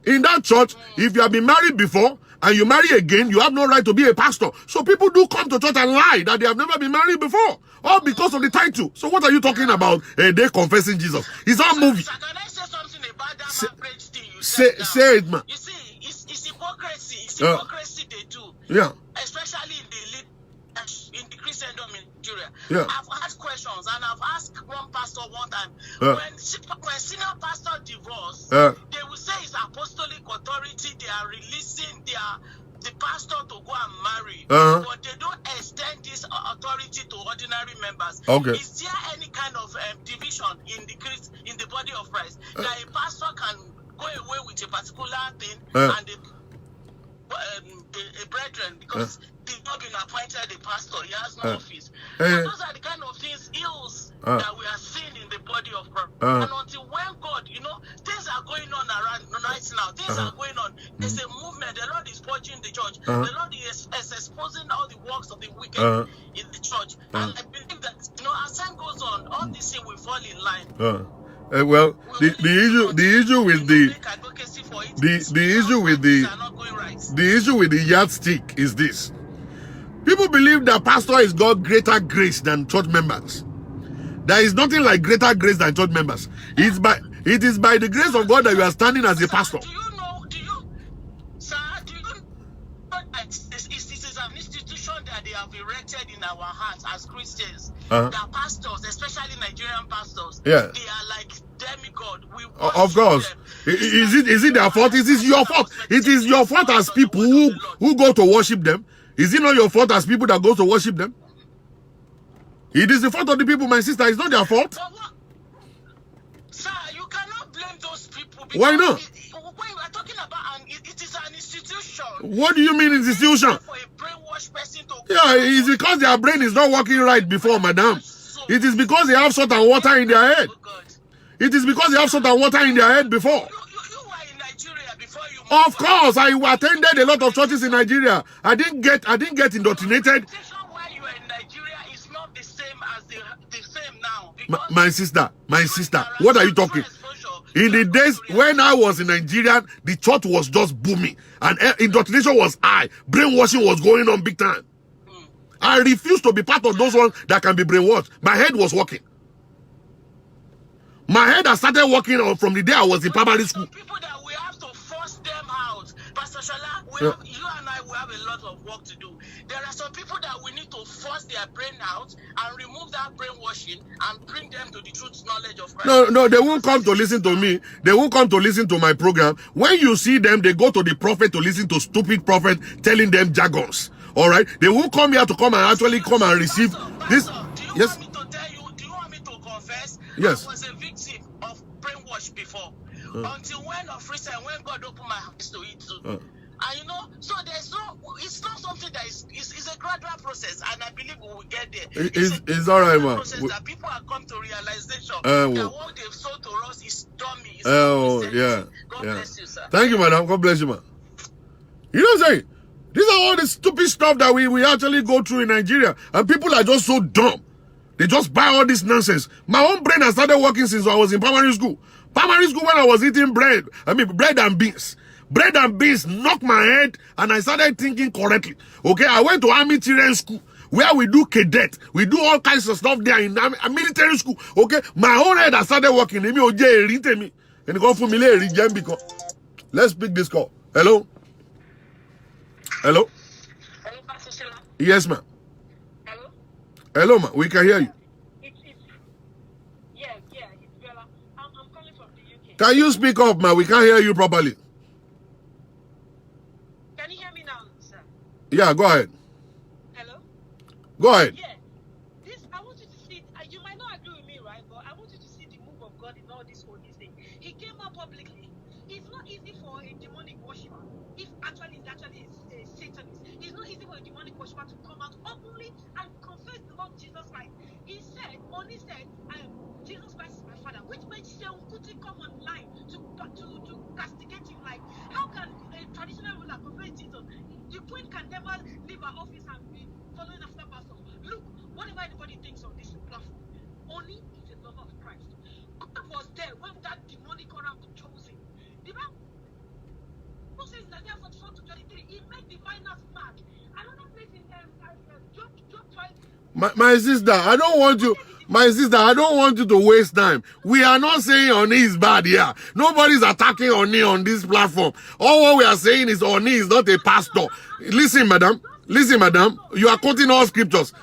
In that church, if you have been married before and you marry again, you have no right to be a pastor. So people do come to church and lie that they have never been married before, all because of the title. So what are you talking about? They confessing Jesus. It's all movie. Sir, can I say something about that marriage thing you said? Say it, man. You see, it's hypocrisy. It's hypocrisy they do. Yeah. Especially in the Christendom in Nigeria. Yeah. I've asked questions, and I've asked one pastor one time, when senior pastor divorce, they will say it's apostolic authority, they are releasing their the pastor to go and marry, but they don't extend this authority to ordinary members. Okay. Is there any kind of division in the body of Christ that a pastor can go away with a particular thing and a brethren, because they've not been appointed a pastor, he has no office. So those are the kind of things, ills that we are seeing in the body of Christ. And until when God, things are going on around right now, things are going on. There's a movement. The Lord is purging the church. The Lord is exposing all the works of the wicked in the church. And I believe that, as time goes on, all these things will fall in line. Well, the issue with the issue with the yardstick is this: people believe that pastor is got greater grace than church members. There is nothing like greater grace than church members. It is by the grace of God that you are standing as a pastor. Do you know that this is an institution that they have erected in our hearts as Christians? That pastors, especially Nigerian pastors, they are like demigod. Of course. Is it their fault? It is your fault. It is your fault as people who go to worship them. Is it not your fault as people that go to worship them? It is the fault of the people, my sister. It's not their fault. Sir, you cannot blame those people. Why not? When we are talking about it is an institution. What do you mean institution? For a brainwashed person to it's because their brain is not working right before, madam. It is because they have salt and water in their head. It is because they have salt and water in their head before. You were in Nigeria before you moved. Of course, I attended a lot of churches in Nigeria. I didn't get indoctrinated. Why you are in Nigeria is not the same as the same now. My sister, what are you talking? In the days when I was in Nigeria, the church was just booming and indoctrination was high. Brainwashing was going on big time. I refused to be part of those ones that can be brainwashed. My head was working. My head has started working from the day I was in primary school. People that we have to force them out. Pastor Shola, you and I will have a lot of work to do. There are some people that we need to force their brain out and remove that brainwashing and bring them to the truth knowledge of Christ. No, they won't come to listen to me. They won't come to listen to my program. When you see them, they go to the prophet to listen to stupid prophet telling them jargons. All right? They won't come here to come and actually come and receive this. Yes. Do you want me to confess? Yes. I was a victim of brainwash before. Until when when God opened my eyes to it too. And so it's not something that is a gradual process, and I believe we will get there. It's all right, man. That people have come to realization that what they've sold to us is dummy. God bless you, sir. Thank you, madam. God bless you, man. You know what I'm saying? These are all the stupid stuff that we actually go through in Nigeria, and people are just so dumb. They just buy all this nonsense. My own brain has started working since I was in primary school. Primary school, when I was eating bread and beans. Bread and beans knocked my head, and I started thinking correctly. Okay, I went to Army Children's School, where we do cadet. We do all kinds of stuff there in military school. Okay, my own head has started working. Let's pick this call. Hello? Hello? Hello, Pastor Shola. Yes, ma'am. Hello? Hello, ma'am. We can hear you. It's Bella. I'm calling from the UK. Can you speak up, ma'am? We can't hear you properly. Can you hear me now, sir? Yeah, go ahead. Hello? Go ahead. Yeah. I want you to see, you might not agree with me, right? But I want you to see the move of God in all this whole thing. He came out publicly. It's not easy for a demonic worshiper, if actually a Satanist. It's not easy for a demonic worshiper to come out openly and confess the Lord Jesus Christ. He said, Jesus Christ is my father, which made Shehu Kuti come online to castigate you. Like, how can a traditional ruler confess Jesus? The queen can never leave her office and be following after pastor. Look, whatever anybody thinks on this platform, only is a lover of Christ. God was there when that demonic order was chosen. The Bible says that therefore 4:23, he made diviners mad. Another place in Job 12. My sister, I don't want you to waste time. We are not saying Oni is bad here. Nobody's attacking Oni on this platform. All what we are saying is Oni is not a pastor. Listen, madam. You are quoting all scriptures.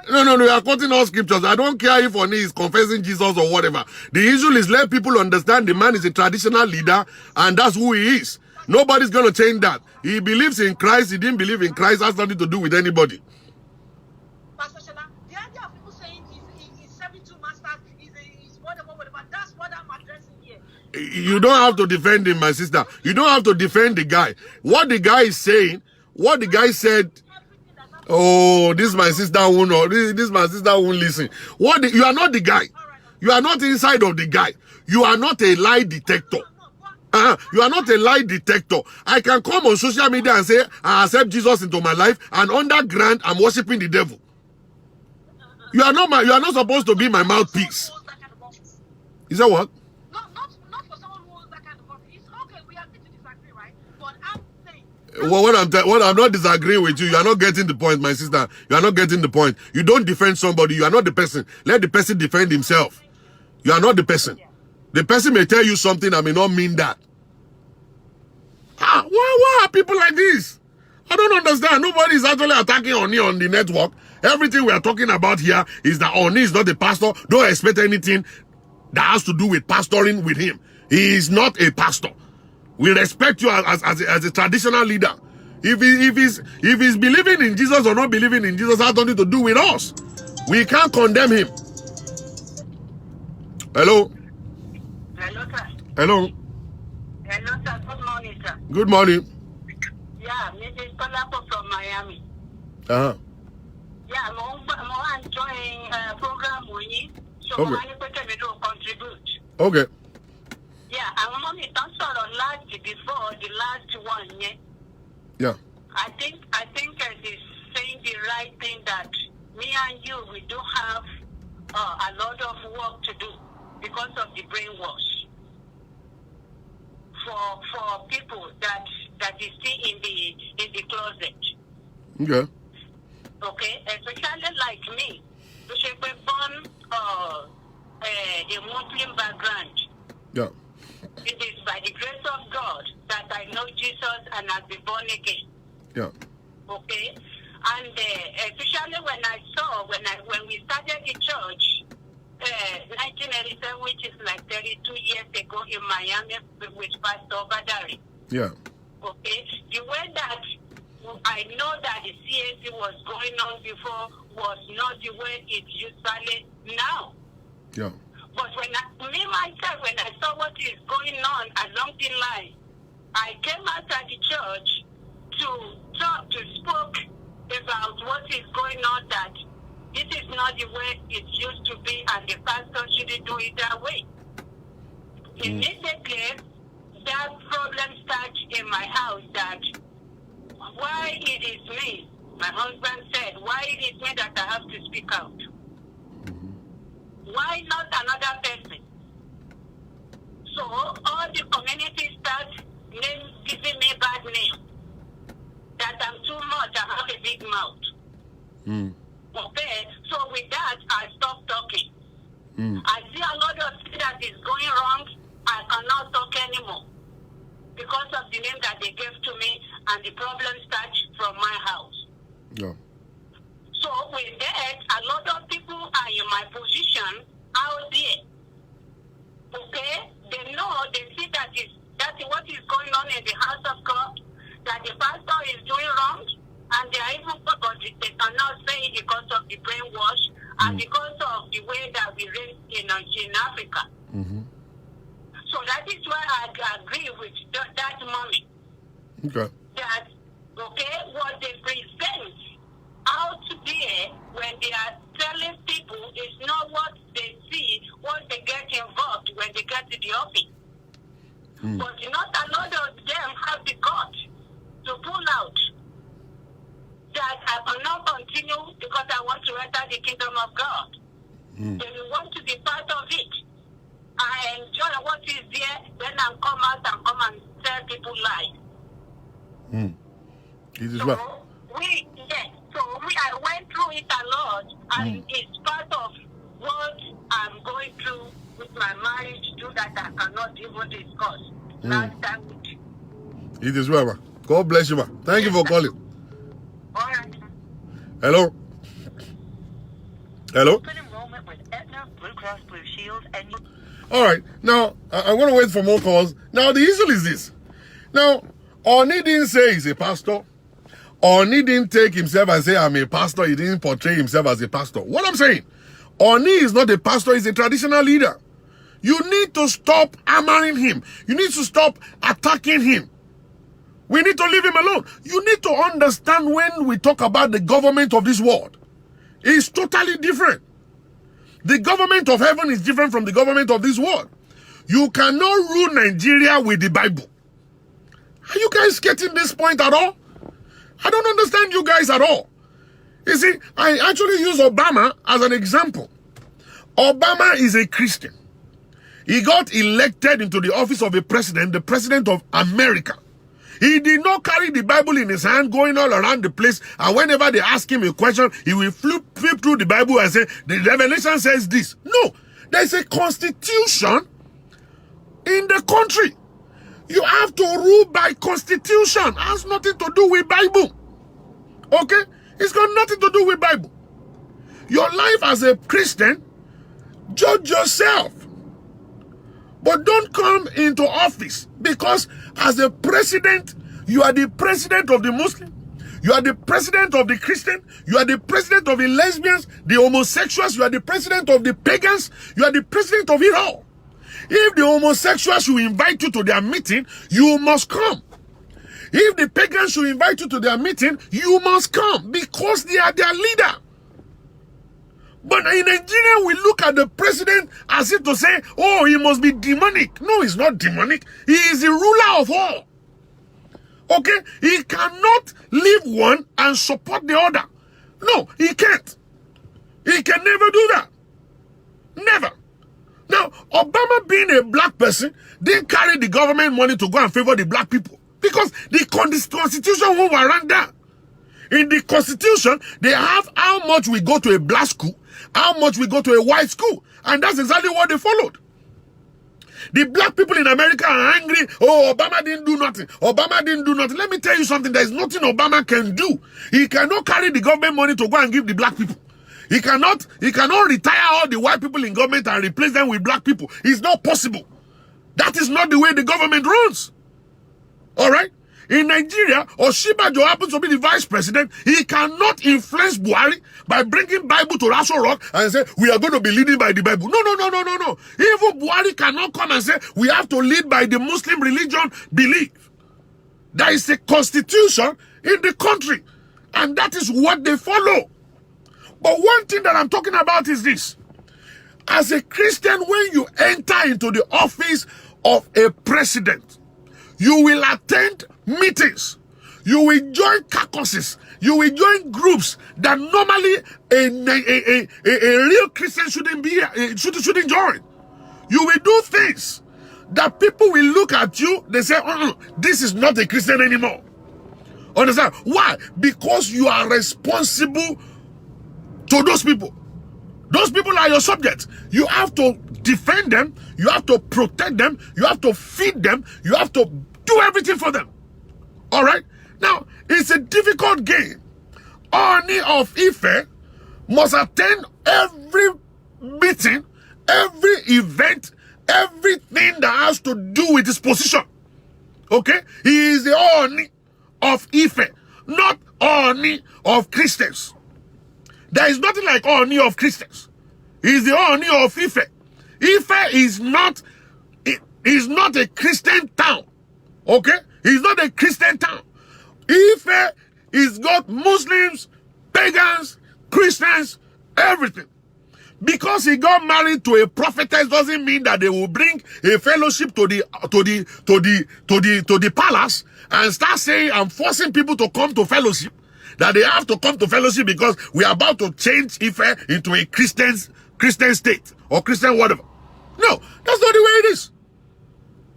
No, you are quoting all scriptures. I don't care if Oni is confessing Jesus or whatever. The issue is let people understand the man is a traditional leader and that's who he is. Nobody's going to change that. He believes in Christ. He didn't believe in Christ. Has nothing to do with anybody. Pastor Shola, the idea of people saying he's 72 masters, he's whatever, that's what I'm addressing here. You don't have to defend him, my sister. You don't have to defend the guy. What the guy is saying, what the guy said, oh, this my sister won't know. This my sister won't listen. You are not the guy. You are not inside of the guy. You are not a lie detector. You are not a lie detector. I can come on social media and say, I accept Jesus into my life, and underground, I'm worshiping the devil. You are not supposed to be my mouthpiece. Is that what? Not for someone who holds that kind of office. It's okay, we are going to disagree, right? But I'm saying... Well, I'm not disagreeing with you. You are not getting the point, my sister. You are not getting the point. You don't defend somebody. You are not the person. Let the person defend himself. You are not the person. The person may tell you something that may not mean that. Why are people like this? I don't understand. Nobody is actually attacking Ooni on the network. Everything we are talking about here is that Ooni is not the pastor. Don't expect anything that has to do with pastoring with him. He is not a pastor. We respect you as a traditional leader. If he's believing in Jesus or not believing in Jesus has nothing to do with us. We can't condemn him. Hello? Hello, sir. Hello? Hello, sir. Good morning, sir. Good morning. Yeah, Mrs. Kolapo from Miami. Uh-huh. Yeah, I'm enjoying program with you. So Okay. I'm contribute. Okay. Yeah, I'm only last before the last one, yeah. Yeah. I think it's saying the right thing that me and you, we do have a lot of work to do because of the brainwash for people that is still in the closet. Okay. Okay, especially like me, which is born a Muslim background. Yeah. It is by the grace of God that I know Jesus and I've been born again. Yeah. Okay, and especially when we started the church, 1987, which is like 32 years ago in Miami with Pastor Badari. Yeah. Okay, the way that I know that the CAC was going on before was not the way it usually now. Yeah. But when I saw what is going on along the line, I came out of the church to speak about what is going on, that this is not the way it used to be and the pastor shouldn't do it that way. Immediately, that problem starts in my house, that why it is me, my husband said, why it is me that I have to speak out? Why not another person? So all the community starts giving me bad name. That I'm too much, I have a big mouth. Okay, so with that, I stopped talking. I see a lot of things that is going wrong. I cannot talk anymore because of the name that they gave to me, and the problem starts from my house. Yeah. So with that, a lot of people are in my position out there. Okay? They know, they see that what is going on in the house of God, that the pastor is doing wrong, and they are even but they cannot say it because of the brainwash and because of the way that we raised in Africa. So that is why I agree with that mommy. Okay. That, okay, what they present out there when they are telling people is not what they see, what they get involved when they get to the office. But not a lot of them have the guts to pull out. That I cannot continue because I want to enter the kingdom of God. They want to be part of it. I enjoy what is there, then I come out and come and tell people lies. It is So well. I went through it a lot, and it's part of what I'm going through with my marriage too, that I cannot even discuss. Last time with you. It is well, ma. God bless you, ma. Thank you for calling. All right. Hello? Hello? Open enrollment with Aetna, Blue Cross Blue Shield, and All right. Now, I want to wait for more calls. Now, the issue is this. Now, Ooni didn't say he's a pastor. Ooni didn't take himself and say, I'm a pastor. He didn't portray himself as a pastor. What I'm saying, Ooni is not a pastor, he's a traditional leader. You need to stop hammering him. You need to stop attacking him. We need to leave him alone. You need to understand when we talk about the government of this world, it's totally different. The government of heaven is different from the government of this world. You cannot rule Nigeria with the Bible. Are you guys getting this point at all? I don't understand you guys at all. You see, I actually use Obama as an example. Obama is a Christian. He got elected into the office of a president, the president of America. He did not carry the Bible in his hand going all around the place, and whenever they ask him a question, he will flip through the Bible and say, the revelation says this. No, there's a constitution in the country. You have to rule by constitution. It has nothing to do with Bible. Okay? It's got nothing to do with Bible. Your life as a Christian, judge yourself. But don't come into office because as a president, you are the president of the Muslim, you are the president of the Christian, you are the president of the lesbians, the homosexuals, you are the president of the pagans, you are the president of it all. If the homosexuals should invite you to their meeting, you must come. If the pagans should invite you to their meeting, you must come because they are their leader. But in Nigeria, we look at the president as if to say, oh, he must be demonic. No, he's not demonic. He is the ruler of all. Okay? He cannot leave one and support the other. No, he can't. He can never do that. Never. Now, Obama being a black person didn't carry the government money to go and favor the black people because the constitution won't warrant that. In the constitution, they have how much we go to a black school, how much we go to a white school. And that's exactly what they followed. The black people in America are angry. Oh, Obama didn't do nothing. Obama didn't do nothing. Let me tell you something. There is nothing Obama can do. He cannot carry the government money to go and give the black people. He cannot retire all the white people in government and replace them with black people. It's not possible. That is not the way the government runs. All right? In Nigeria, Oshibajo happens to be the vice president. He cannot influence Buhari by bringing Bible to Aso Rock and say, we are going to be leading by the Bible. No. Even Buhari cannot come and say, we have to lead by the Muslim religion belief. There is a constitution in the country, and that is what they follow. But one thing that I'm talking about is this. As a Christian, when you enter into the office of a president, you will attend meetings. You will join caucuses. You will join groups that normally a real Christian shouldn't be shouldn't join. You will do things that people will look at you. They say, this is not a Christian anymore. Understand? Why? Because you are responsible to those people. Those people are your subjects. You have to defend them. You have to protect them. You have to feed them. You have to do everything for them. All right? Now, it's a difficult game. Ooni of Ife must attend every meeting, every event, everything that has to do with his position. Okay? He is the Ooni of Ife, not Ooni of Christians. There is nothing like Ooni of Christians. He is the Ooni of Ife. Ife is not a Christian town. Okay? He's not a Christian town. Ife is got Muslims, pagans, Christians, everything. Because he got married to a prophetess doesn't mean that they will bring a fellowship to the palace and start saying and forcing people to come to fellowship. That they have to come to fellowship because we are about to change Ife into a Christian state or Christian whatever. No, that's not the way it is.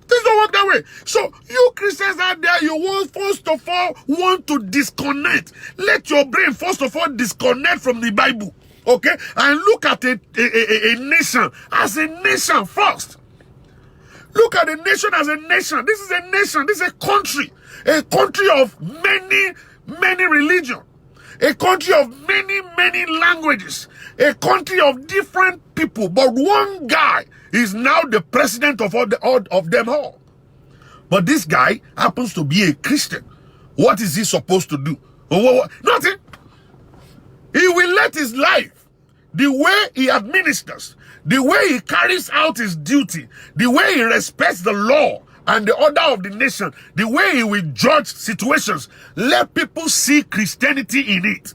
Things don't work that way. So you Christians out there, you want first of all want to disconnect. Let your brain first of all disconnect from the Bible. Okay? And look at a nation as a nation first. Look at a nation as a nation. This is a nation. This is a country of many religions, a country of many languages, a country of different people. But one guy is now the president of them all. But this guy happens to be a Christian. What is he supposed to do? Nothing. He will let his life, the way he administers, the way he carries out his duty, the way he respects the law and the order of the nation, the way he will judge situations, let people see Christianity in it.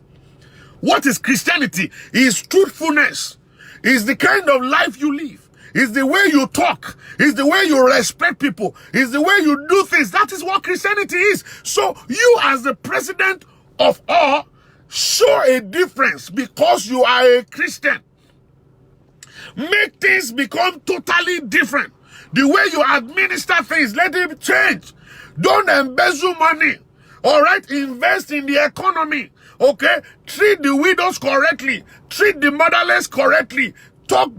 What is Christianity? Is truthfulness. Is the kind of life you live. Is the way you talk. Is the way you respect people. Is the way you do things. That is what Christianity is. So you as the president of all, show a difference because you are a Christian. Make things become totally different. The way you administer things, let it change. Don't embezzle money. All right? Invest in the economy. Okay? Treat the widows correctly. Treat the motherless correctly. Talk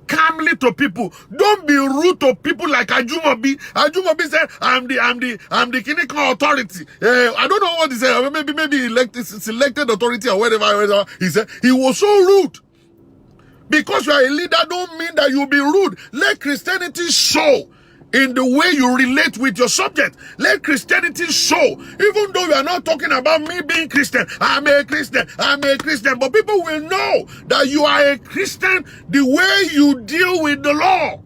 calmly to people. Don't be rude to people like Ajumobi. Ajumobi said, I'm the clinical authority. I don't know what he said. Maybe selected authority or whatever. He said he was so rude. Because you are a leader don't mean that you'll be rude. Let Christianity show in the way you relate with your subject. Let Christianity show. Even though we are not talking about me being Christian. I'm a Christian. But people will know that you are a Christian the way you deal with the law.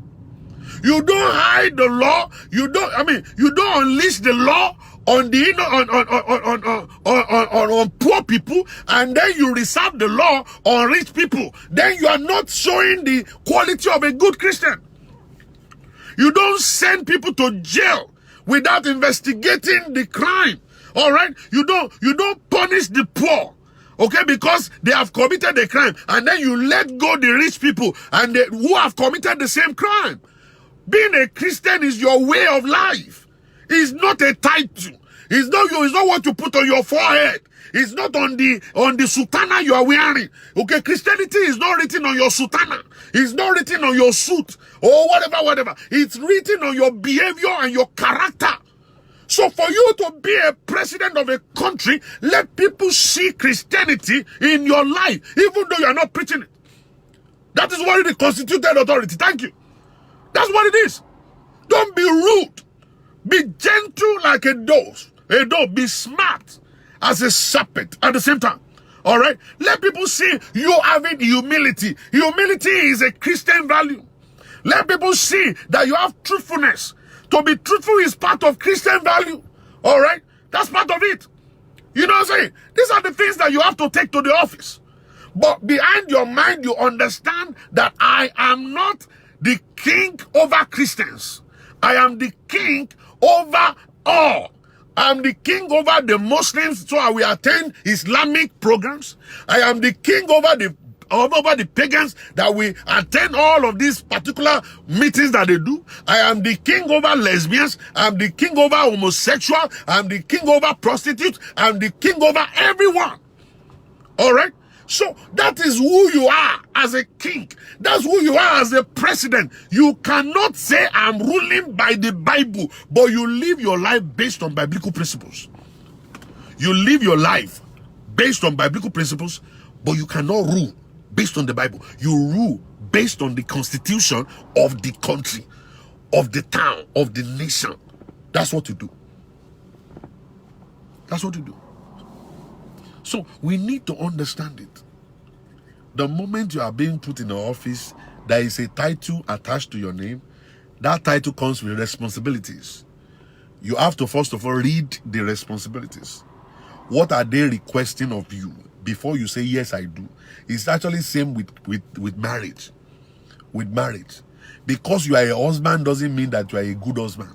You don't hide the law. You don't unleash the law on the on poor people, and then you reserve the law on rich people. Then you are not showing the quality of a good Christian. You don't send people to jail without investigating the crime. All right? You don't punish the poor. Okay, because they have committed a crime, and then you let go the rich people and who have committed the same crime. Being a Christian is your way of life. It's not a title. It's not what you put on your forehead. It's not on the sutana you are wearing. Okay, Christianity is not written on your sutana. It's not written on your suit or whatever. It's written on your behavior and your character. So for you to be a president of a country, let people see Christianity in your life, even though you are not preaching it. That is what it is, constituted authority. Thank you. That's what it is. Don't be rude. Be gentle like a dove. A dove. Be smart as a serpent at the same time. All right? Let people see you having humility. Humility is a Christian value. Let people see that you have truthfulness. To be truthful is part of Christian value. All right? That's part of it. You know what I'm saying? These are the things that you have to take to the office. But behind your mind, you understand that I am not the king over Christians. I am the king over all. I am the king over the Muslims, so I will attend Islamic programs. I am the king over the pagans, that we attend all of these particular meetings that they do. I am the king over lesbians. I am the king over homosexual. I am the king over prostitutes. I am the king over everyone. All right? So that is who you are as a king. That's who you are as a president. You cannot say I'm ruling by the Bible, but you live your life based on biblical principles. You live your life based on biblical principles, but you cannot rule based on the Bible. You rule based on the constitution of the country, of the town, of the nation. That's what you do. That's what you do. So we need to understand it. The moment you are being put in an office, there is a title attached to your name. That title comes with responsibilities. You have to first of all read the responsibilities. What are they requesting of you before you say yes I do? It's actually same with marriage. With marriage. Because you are a husband doesn't mean that you are a good husband.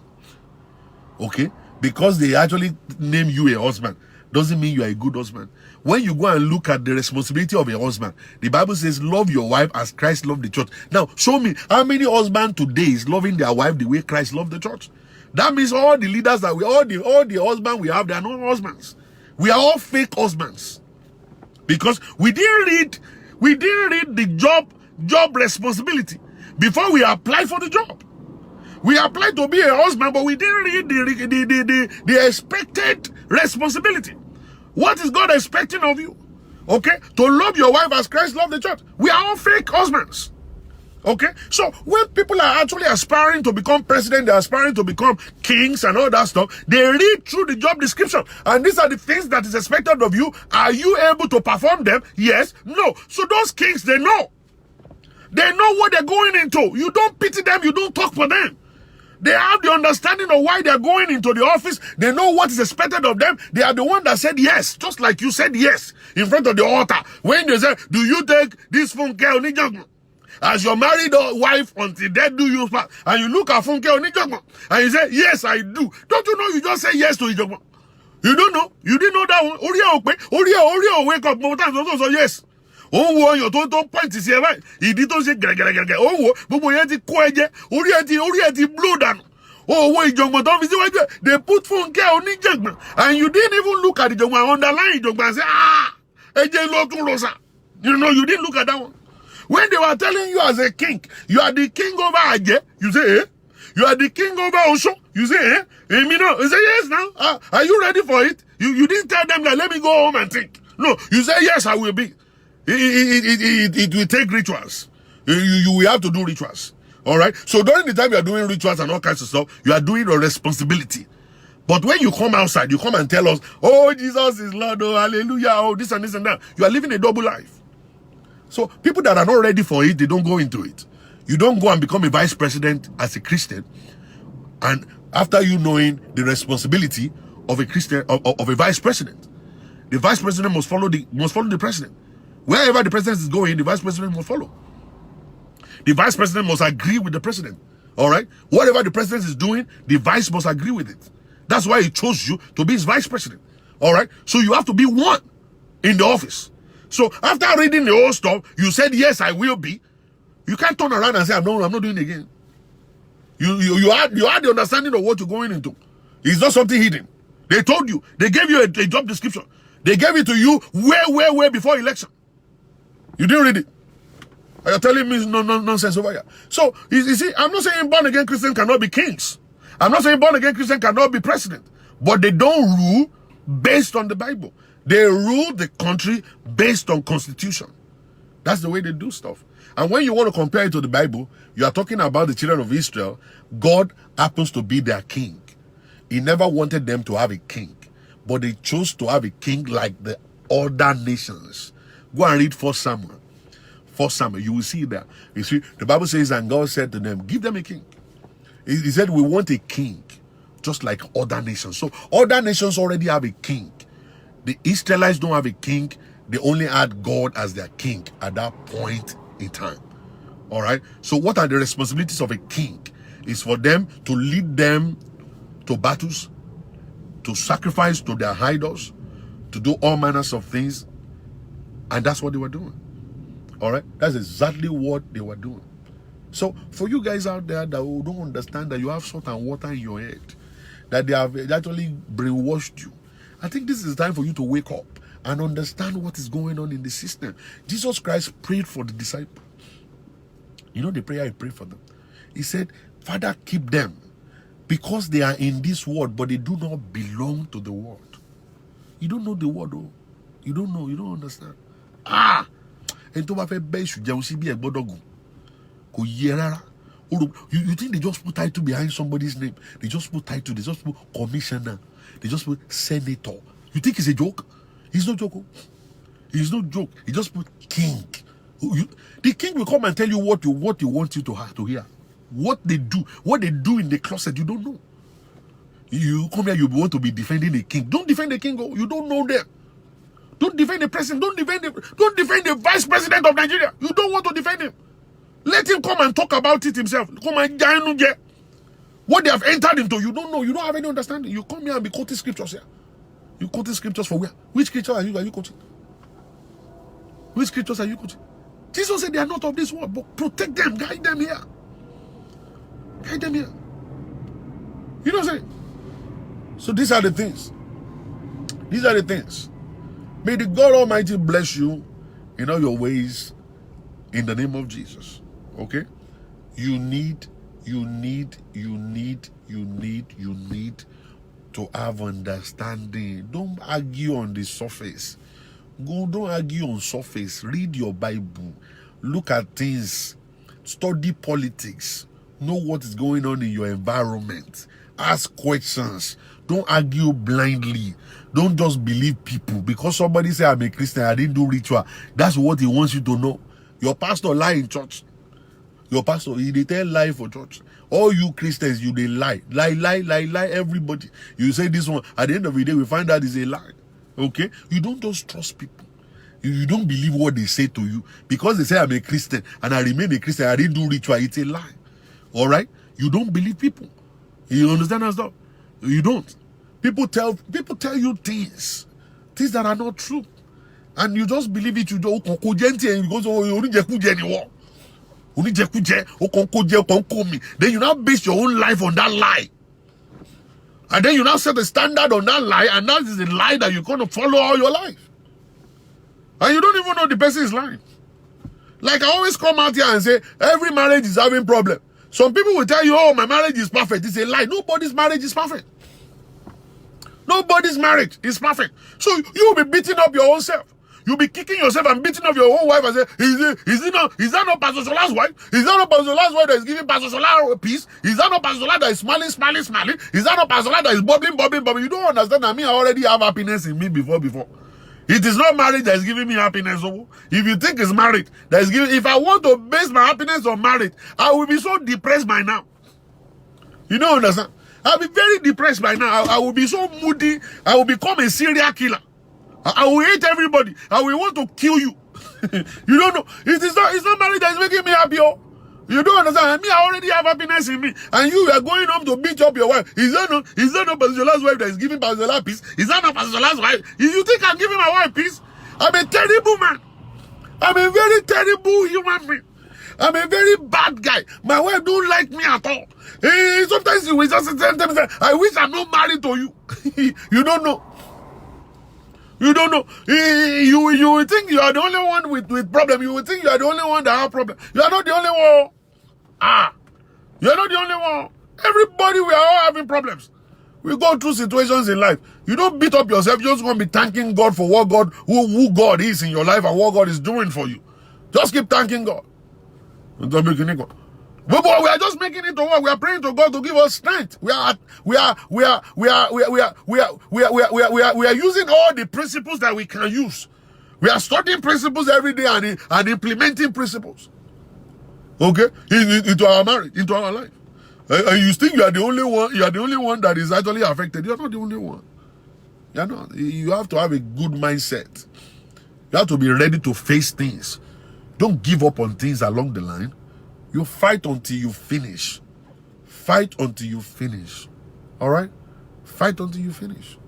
Okay? Because they actually name you a husband doesn't mean you are a good husband. When you go and look at the responsibility of a husband, the Bible says, love your wife as Christ loved the church. Now, show me how many husbands today is loving their wife the way Christ loved the church. That means all the leaders that all the husbands we have, they are not husbands. We are all fake husbands. Because we didn't read the job responsibility before we apply for the job. We applied to be a husband, but we didn't read the expected responsibility. What is God expecting of you? Okay? To love your wife as Christ loved the church. We are all fake husbands. Okay, so when people are actually aspiring to become president, they're aspiring to become kings and all that stuff, they read through the job description. And these are the things that is expected of you. Are you able to perform them? Yes, no. So those kings, they know. They know what they're going into. You don't pity them, you don't talk for them. They have the understanding of why they're going into the office. They know what is expected of them. They are the one that said yes, just like you said yes in front of the altar. When they say, do you take this phone care as your married wife until death do you part? And you look at Funke Onijogbo and you say, yes, I do. Don't you know you just say yes to Ijogbo? You don't know? You didn't know that one? Oria wake up more times also yes. Oh, wo your don't point is here, right? He did not say, oh, Bobo Yeti Quaje, Uriati blow down. Oh, wait, Jogbo, don't visit what they put Funke Onijogbo. And you didn't even look at the Jogbo, underline Jogbo and say, AJ Lotu Rosa. You know, you didn't look at that one. When they were telling you as a king, you are the king over Aje, you say, eh? You are the king over Osho, you say, eh? Emino, you say, yes now. Are you ready for it? You didn't tell them that, let me go home and think. No, you say, yes, I will be. It will take rituals. You will have to do rituals. All right? So during the time you are doing rituals and all kinds of stuff, you are doing a responsibility. But when you come outside, you come and tell us, oh, Jesus is Lord, oh, hallelujah, oh, this and this and that. You are living a double life. So people that are not ready for it, they don't go into it. You don't go and become a vice president as a Christian, and after you knowing the responsibility of a Christian of a vice president, the vice president must follow the president. Wherever the president is going, the vice president must follow. The vice president must agree with the president. All right, whatever the president is doing, the vice must agree with it. That's why he chose you to be his vice president. All right, so you have to be one in the office. So after reading the whole stuff, you said, yes, I will be. You can't turn around and say, I'm not doing it again. You had the understanding of what you're going into. It's not something hidden. They told you. They gave you a job description. They gave it to you way before election. You didn't read it. You're telling me nonsense over here. So, you see, I'm not saying born-again Christians cannot be kings. I'm not saying born-again Christians cannot be president. But they don't rule based on the Bible. They rule the country based on constitution. That's the way they do stuff. And when you want to compare it to the Bible, you are talking about the children of Israel. God happens to be their king. He never wanted them to have a king, but they chose to have a king like the other nations. Go and read 1 Samuel. 1 Samuel, you will see that. You see, the Bible says, and God said to them, give them a king. He said, we want a king, just like other nations. So other nations already have a king. The Israelites don't have a king. They only had God as their king at that point in time. All right. So what are the responsibilities of a king? Is for them to lead them to battles, to sacrifice to their idols, to do all manners of things. And that's what they were doing. All right. That's exactly what they were doing. So for you guys out there that don't understand that you have salt and water in your head, that they have actually brainwashed you, I think this is the time for you to wake up and understand what is going on in the system. Jesus Christ prayed for the disciples. You know the prayer he prayed for them? He said, Father, keep them because they are in this world, but they do not belong to the world. You don't know the world, though. You don't know. You don't understand. You think they just put title behind somebody's name? They just put title. They just put commissioner. They just put senator. You think it's a joke? It's no joke. It's no joke. He just put king. The king will come and tell you what he wants you to hear. What they do in the closet, you don't know. You come here, you want to be defending the king. Don't defend the king. You don't know them. Don't defend the president. Don't defend the vice president of Nigeria. You don't want to defend him. Let him come and talk about it himself. Come and get what they have entered into. You don't know. You don't have any understanding. You come here and be quoting scriptures here. You quoting scriptures for where? Which scripture are you quoting? Which scriptures are you quoting? Jesus said they are not of this world, but protect them, guide them here. Guide them here. You know what I'm saying? So these are the things. These are the things. May the God Almighty bless you in all your ways in the name of Jesus. Okay? You need to have understanding. Don't argue on the surface. Don't argue on surface. Read your Bible. Look at things Study politics. Know what is going on in your environment. Ask questions. Don't argue blindly. Don't just believe people. Because somebody say I'm a Christian, I didn't do ritual. That's what he wants you to know. Your pastor lie in church. Your pastor, they tell lie for church. All you Christians, they lie. Lie, everybody. You say this one, at the end of the day, we find out it's a lie. Okay? You don't just trust people. You don't believe what they say to you. Because they say I'm a Christian and I remain a Christian, I didn't do ritual, it's a lie. Alright? You don't believe people. You understand us though? You don't. People tell you things that are not true. And you just believe it, you don't because then you now base your own life on that lie. And then you now set a standard on that lie, and that is the lie that you're going to follow all your life. And you don't even know the person is lying. Like I always come out here and say, every marriage is having problem. Some people will tell you, oh, my marriage is perfect. It's a lie. Nobody's marriage is perfect. Nobody's marriage is perfect. So you'll be beating up your own self. You'll be kicking yourself and beating up your own wife and say, is that not Pastor Shola's wife? Is that not Pastor Shola's wife that is giving Pastor Shola peace? Is that not Pastor Shola that is smiling? Is that not Pastor Shola that is bubbling? You don't understand that I already have happiness in me before. It is not marriage that is giving me happiness. If you think it's marriage that is giving, if I want to base my happiness on marriage, I will be so depressed by now. You don't understand? I'll be very depressed by now. I will be so moody. I will become a serial killer. I will hate everybody. I will want to kill you. You don't know. It's not marriage that is making me happy. You don't understand. Me, I already have happiness in me. And you are going home to beat up your wife. Is that not Pastor Shola's wife that is giving Pastor Shola peace? Is that not Pastor Shola's wife? You think I'm giving my wife peace? I'm a terrible man. I'm a very terrible human being. I'm a very bad guy. My wife don't like me at all. Sometimes you will just say, I wish I'm not married to you. You don't know. You don't know. You will think you are the only one with problem. You will think you are the only one that have problem. You are not the only one. You are not the only one. Everybody, we are all having problems. We go through situations in life. You don't beat up yourself. You're just going to be thanking God for what who God is in your life and what God is doing for you. Just keep thanking God. But we are just making it to work. We are praying to God to give us strength. We are using all the principles that we can use. We are studying principles every day and implementing principles. Okay? Into our marriage, into our life. And you think you are the only one, that is actually affected. You're not the only one. You're not. You have to have a good mindset. You have to be ready to face things. Don't give up on things along the line. You fight until you finish. Fight until you finish. All right? Fight until you finish.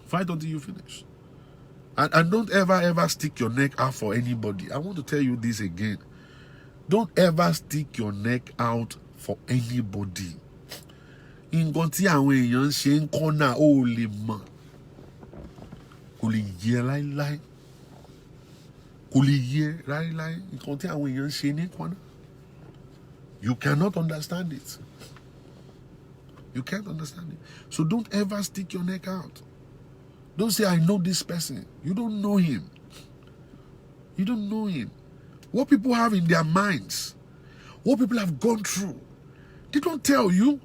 Fight until you finish. And don't ever stick your neck out for anybody. I want to tell you this again. Don't ever stick your neck out for anybody. Nǹkan tí àwọn èèyàn ṣe ń kọ́nà ó lè mọ̀. Kò lè yẹ láíláí. You cannot understand it. You can't understand it. So don't ever stick your neck out. Don't say, I know this person. You don't know him. You don't know him. What people have in their minds, what people have gone through, they don't tell you.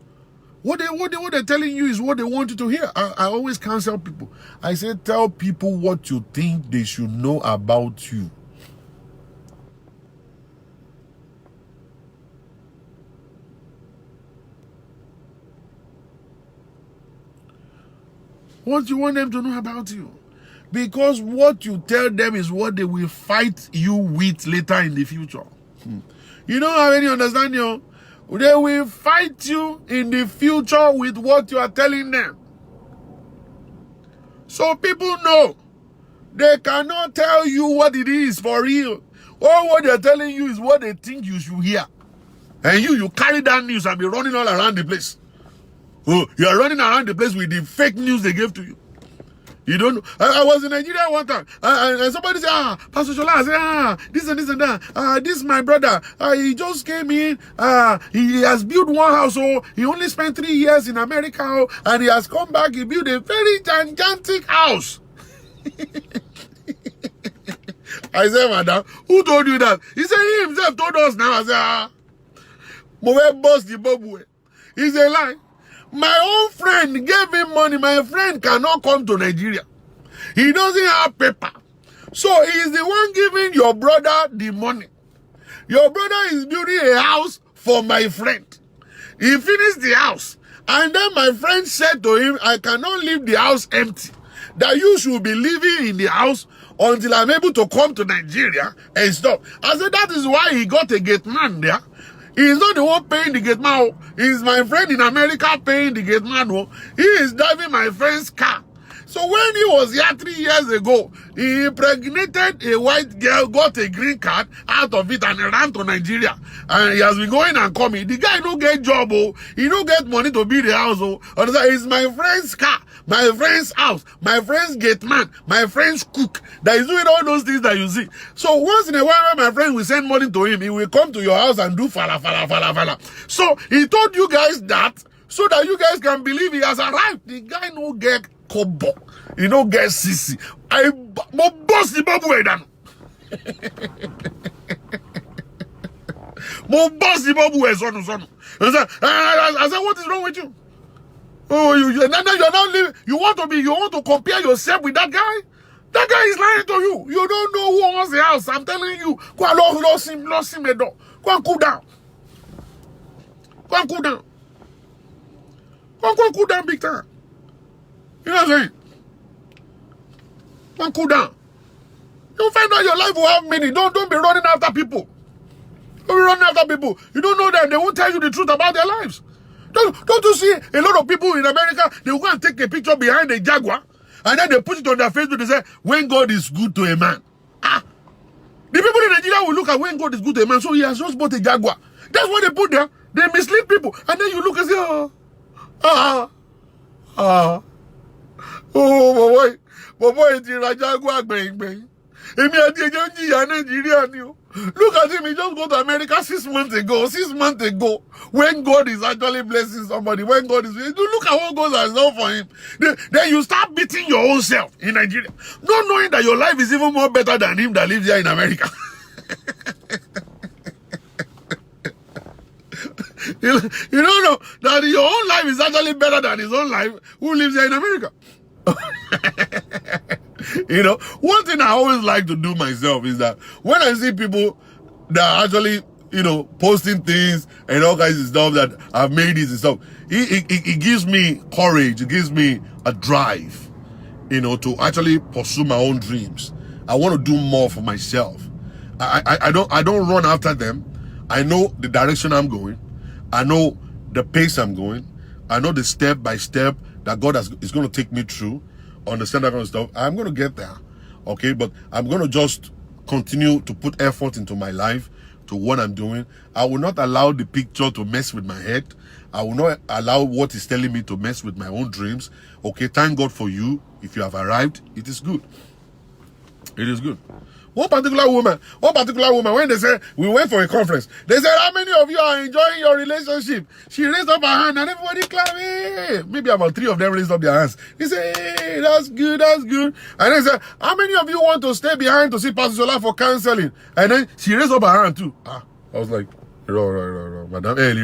What they're telling you is what they want you to hear. I always counsel people. I say, tell people what you think they should know about you. What you want them to know about you. Because what you tell them is what they will fight you with later in the future. You don't have any understanding. They will fight you in the future with what you are telling them. So people know they cannot tell you what it is for real. All what they're telling you is what they think you should hear. And you carry that news and be running all around the place. Oh, you are running around the place with the fake news they gave to you. You don't know. I was in Nigeria one time, and somebody said, Pastor Shola, this and this and that. This is my brother. He just came in. He has built one house. Oh, he only spent 3 years in America. Oh, and he has come back. He built a very gigantic house. I said, madam, who told you that? He said, he himself told us now. I said, Mowe boss the bubble. He said, lie. My own friend gave him money. My friend cannot come to Nigeria. He doesn't have paper. So he is the one giving your brother the money. Your brother is building a house for my friend. He finished the house. And then my friend said to him, I cannot leave the house empty. That you should be living in the house until I'm able to come to Nigeria and stop. I said, that is why he got a gate man there. He's not the one paying the gate man. He's my friend in America paying the gate man. He is driving my friend's car. So when he was here 3 years ago, he impregnated a white girl, got a green card out of it, and ran to Nigeria. And he has been going and coming. The guy don't get job, he don't get money to build the house. It's my friend's car, my friend's house, my friend's gate man, my friend's cook that is doing all those things that you see. So once in a while, when my friend will send money to him, he will come to your house and do fala. So he told you guys that so that you guys can believe he has arrived. The guy no get kobo. He no get sissy. I boss the babu edan. Mo boss the babu son. I said, what is wrong with you? Oh, you're not living. You want to compare yourself with that guy? That guy is lying to you. You don't know who owns the house. I'm telling you. Go and lost him the door. Go and cool down. Go and cool down. Go and cool down big time. You know what I'm saying? Go and cool down. You'll find out your life will have meaning. Don't be running after people. Don't be running after people. You don't know them. They won't tell you the truth about their lives. Don't you see a lot of people in America, they will go and take a picture behind a Jaguar and then they put it on their Facebook. They say, when God is good to a man. The people in Nigeria will look at when God is good to a man. So he has just bought a Jaguar. That's what they put there. They mislead people. And then you look and say, oh, my boy, it's a Jaguar, bang. Look at him, he just go to America 6 months ago. 6 months ago, when God is actually blessing somebody, when God is, look at what God has done for him. Then you start beating your own self in Nigeria, not knowing that your life is even more better than him that lives here in America. You don't know that your own life is actually better than his own life who lives here in America. You know, one thing I always like to do myself is that when I see people that are actually, you know, posting things and all kinds of stuff that have made it and stuff, it gives me courage. It gives me a drive, you know, to actually pursue my own dreams. I want to do more for myself. I don't run after them. I know the direction I'm going. I know the pace I'm going. I know the step by step that God is going to take me through. Understand that kind of stuff. I'm going to get there, okay? But I'm going to just continue to put effort into my life, to what I'm doing. I will not allow the picture to mess with my head. I will not allow what is telling me to mess with my own dreams. Okay, thank God for you. If you have arrived, it is good. It is good. One particular woman, when they said, we went for a conference, they said, how many of you are enjoying your relationship? She raised up her hand and everybody clapped. Hey. Maybe about 3 of them raised up their hands. He said, hey, that's good. And they said, how many of you want to stay behind to see Pastor Shola for counseling? And then she raised up her hand too. I was like, no, madam, hey,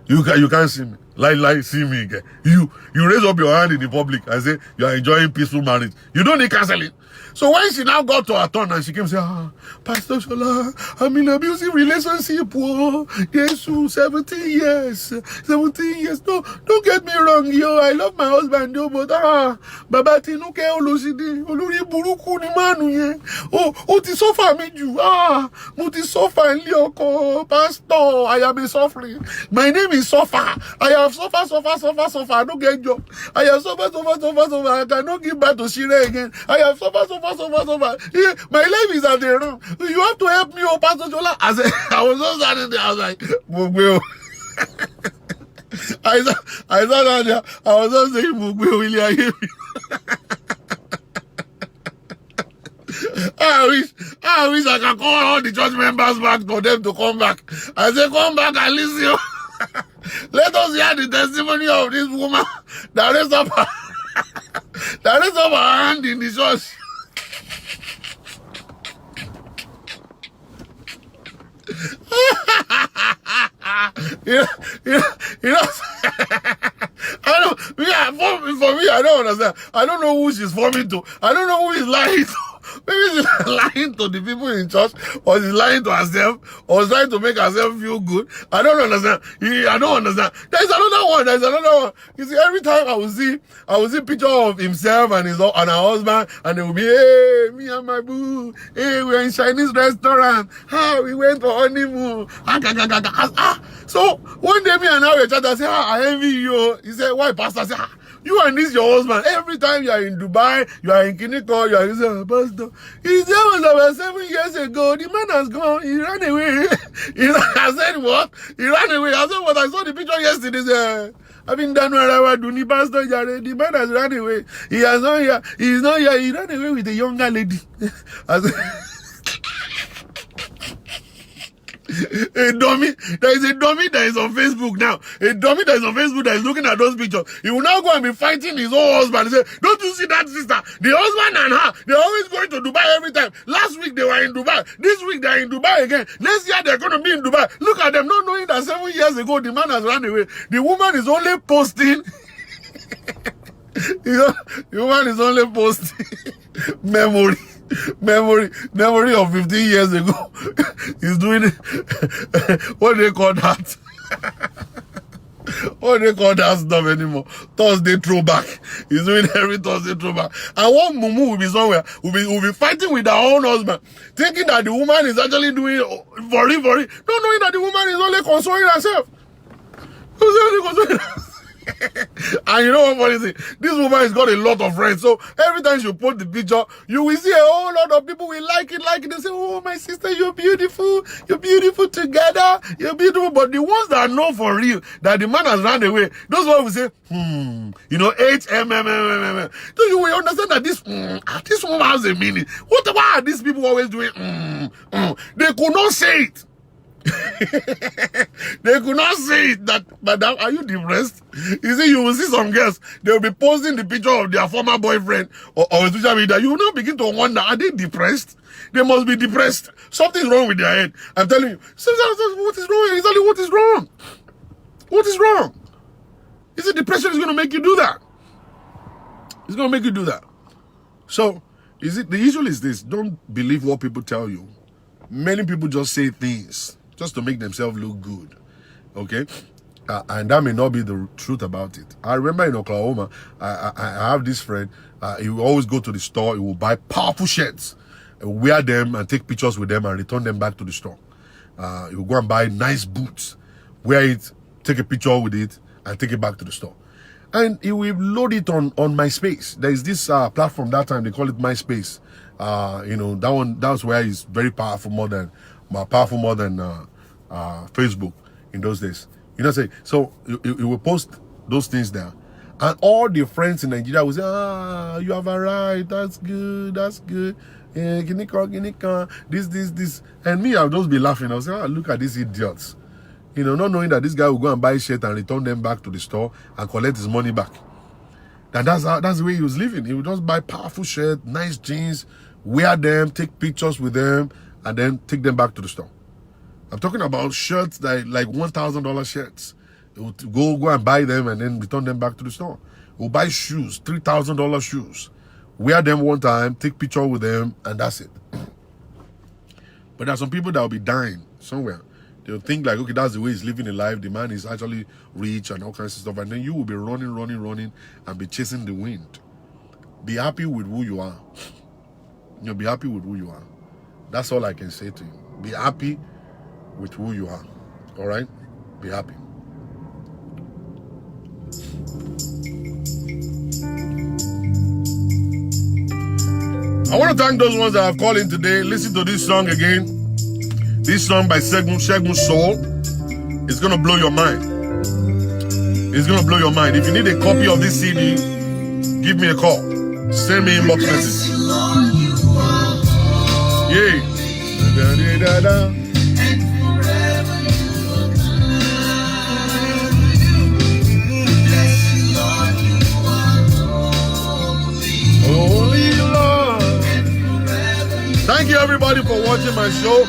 you can't see me. Like, see me again. You raise up your hand in the public and say, you are enjoying peaceful marriage. You don't need counseling. So when she now got to her turn and she came and said, Pastor Shola, I'm in an abusive relationship. Yes, 17 years. No, don't get me wrong, yo. I love my husband, yo, but Baba Tinuke Olosidi, Olori Buruku ni manu ye. Oh, ti suffer me ju. Mo ti suffer in Lioko, Pastor. I am a suffering. My name is Suffer. I have suffer. I don't get job. I have suffer. I cannot give back to Shire again. I have suffer. My life is at the room. You have to help me, Pastor Shola. I was just standing there. I was like, Mugweo. I sat down there. I was just saying, Mugweo, will you hear me? I wish I can call all the church members back for them to come back. I say, come back and listen. Let us hear the testimony of this woman that raised up her hand in the church. you know, I don't. Yeah, for me, I don't understand. I don't know who she's forming to. I don't know who is lying to. Maybe she's lying to the people in church, or she's lying to herself, or trying to make herself feel good. I don't understand. I don't understand. There's another one. You see, every time I will see picture of himself and her husband, and they will be, hey, me and my boo, hey, we're in Chinese restaurant, we went for honeymoon, So one day me and her were chatting, I said, I envy you. He said, why, Pastor? I said, you and this your husband. Every time you are in Dubai, you are in Kiniko, you are in Pastor. He said, was about 7 years ago. The man has gone. He ran away. I said, what? He ran away. I said, what? I saw the picture yesterday. I've been done what I want to do. Pastor, the man has run away. He has not here. He is not here. He ran away with a younger lady. I said, a dummy. There is a dummy that is on Facebook now. A dummy that is on Facebook that is looking at those pictures. He will now go and be fighting his own husband. He say, don't you see that sister? The husband and her, they're always going to Dubai every time. Last week they were in Dubai. This week they're in Dubai again. Next year they're going to be in Dubai. Look at them, not knowing that 7 years ago the man has run away. The woman is only posting. The woman is only posting memory of 15 years ago. He's doing what do they call that? What do they call that stuff anymore? Thursday throwback. He's doing every Thursday throwback. And one mumu will be somewhere, will be fighting with her own husband, thinking that the woman is actually doing for it, not knowing that the woman is only consoling herself. And you know what funny thing? This woman has got a lot of friends. So every time she post the picture, you will see a whole lot of people will like it. They say, oh, my sister, you're beautiful. You're beautiful together. You're beautiful. But the ones that know for real that the man has run away, those ones will say, HMMMMM. So you will understand that this woman has a meaning. Why are these people always doing They could not say it. They could not say it that, madam, are you depressed? You see, you will see some girls, they will be posting the picture of their former boyfriend or social media. You will now begin to wonder, are they depressed? They must be depressed. Something's wrong with their head. I'm telling you, what is wrong? Exactly what is wrong? What is wrong? Is it depression is going to make you do that? It's going to make you do that. So, the issue is this, don't believe what people tell you. Many people just say things just to make themselves look good, okay? And that may not be the truth about it. I remember in Oklahoma, I have this friend, he will always go to the store, he will buy powerful shirts, wear them and take pictures with them and return them back to the store. He will go and buy nice boots, wear it, take a picture with it, and take it back to the store. And he will load it on MySpace. There is this platform that time, they call it MySpace. That's where it's very powerful, more than Facebook in those days. You know what I'm saying? So you will post those things there, and all the friends in Nigeria will say, you have arrived, that's good, this, and me, I'll just be laughing. I'll say, look at these idiots, not knowing that this guy will go and buy shit and return them back to the store and collect his money back. And that's the way he was living. He would just buy powerful shirts, nice jeans, wear them, take pictures with them, and then take them back to the store. I'm talking about shirts that like $1,000 shirts. He would go and buy them and then return them back to the store. He would buy shoes, $3,000 shoes, wear them one time, take picture with them, and that's it. But there are some people that will be dying somewhere. They'll think like, okay, that's the way he's living a life. The man is actually rich and all kinds of stuff. And then you will be running, and be chasing the wind. Be happy with who you are. Be happy with who you are. That's all I can say to you. Be happy with who you are. All right? Be happy. I want to thank those ones that have called in today. Listen to this song again. This song by Segment Soul. It's going to blow your mind. It's going to blow your mind. If you need a copy of this CD, give me a call. Send me inbox message. Yeah. Holy Lord. Thank you everybody for watching my show.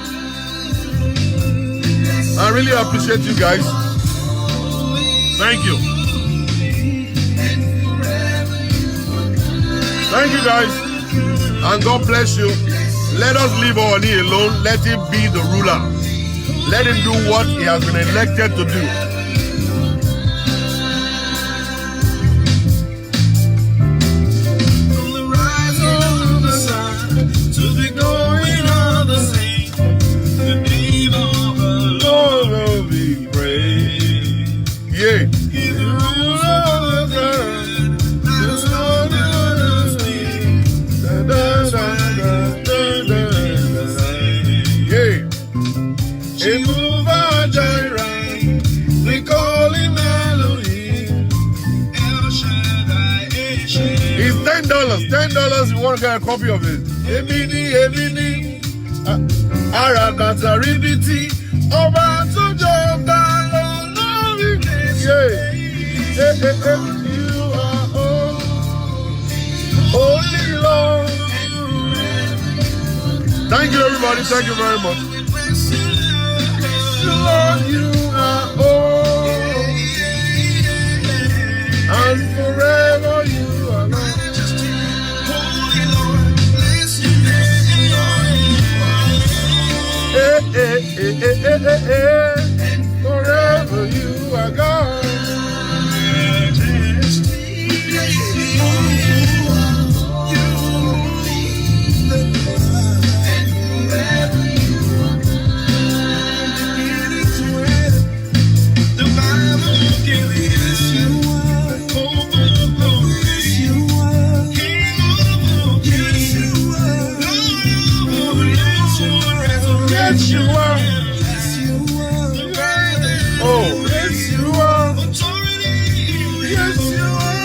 I really appreciate you guys. Thank you. Thank you guys. And God bless you. Let us leave Ooni alone. Let him be the ruler. Let him do what he has been elected to do. From the rising of the sun to the going of the sea, the name of the Lord will be praised. Yeah. He's the ruler of the earth, the Lord of the sea. That's why Yeah. Jehovah Jireh, we call him Elohim. El Shaddai, El Shaddai. It's $10. $10 you want to get a copy of it. Ebini, Arabata Ribiti, Oba Tojoba, Lord, Yeah. you are holy Lord. Thank you, everybody. Thank you very much. Lord, you are holy, and forever you are Lord. Holy Lord, bless your name. Forever you are God. Yes, you are. Oh, Yes, you are. Yes, you are.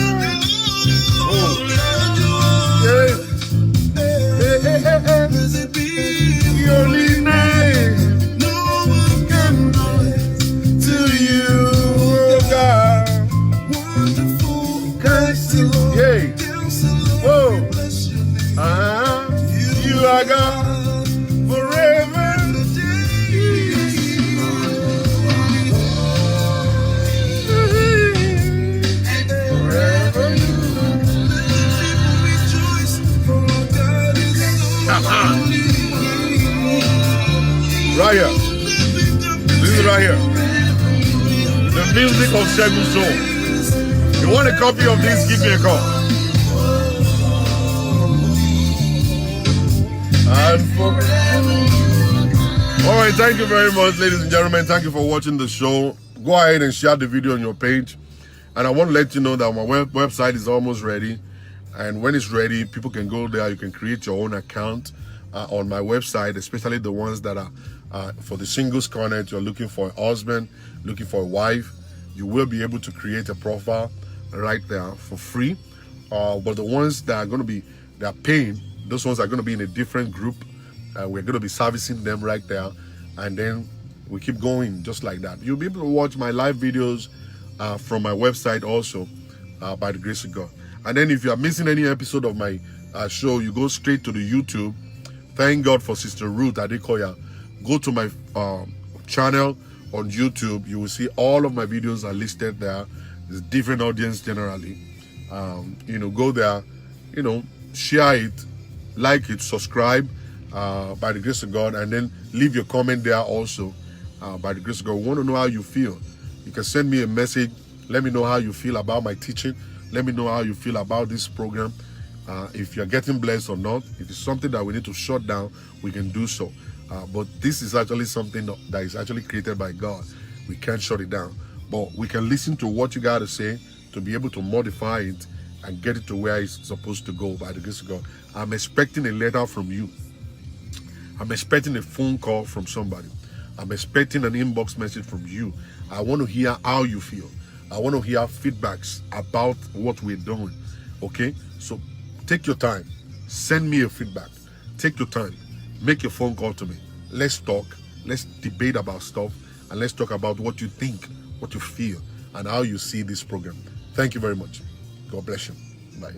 yeah. Your only name. No one can do it to you, oh God. Wonderful Counselor. Yeah. Oh, you are God forever. Forever you rejoice, for our God is holy. Right here. This is right here. The music of Seven Soul. You want a copy of this? Give me a call. And all right, thank you very much, ladies and gentlemen. Thank you for watching the show. Go ahead and share the video on your page. And I want to let you know that my website is almost ready. And when it's ready, people can go there. You can create your own account on my website, especially the ones that are for the Singles Konnect. You're looking for a husband, looking for a wife. You will be able to create a profile right there for free. But the ones that are going to be, they're paying, those ones are going to be in a different group. We're going to be servicing them right there. And then we keep going just like that. You'll be able to watch my live videos from my website also, by the grace of God. And then if you are missing any episode of my show, you go straight to the YouTube. Thank God for Sister Ruth Adeoye. Go to my channel on YouTube. You will see all of my videos are listed there. There's different audience generally. Go there, share it, like it, subscribe by the grace of God, and then leave your comment there also by the grace of God. We want to know how you feel. You can send me a message. Let me know how you feel about my teaching. Let me know how you feel about this program. If you're getting blessed or not. If it's something that we need to shut down, we can do so. But this is actually something that is actually created by God. We can't shut it down. But we can listen to what you got to say to be able to modify it and get it to where it's supposed to go by the grace of God. I'm expecting a letter from you. I'm expecting a phone call from somebody. I'm expecting an inbox message from you. I want to hear how you feel. I want to hear feedbacks about what we're doing. Okay? So take your time. Send me a feedback. Take your time. Make a phone call to me. Let's talk. Let's debate about stuff. And let's talk about what you think, what you feel, and how you see this program. Thank you very much. God bless you. Bye.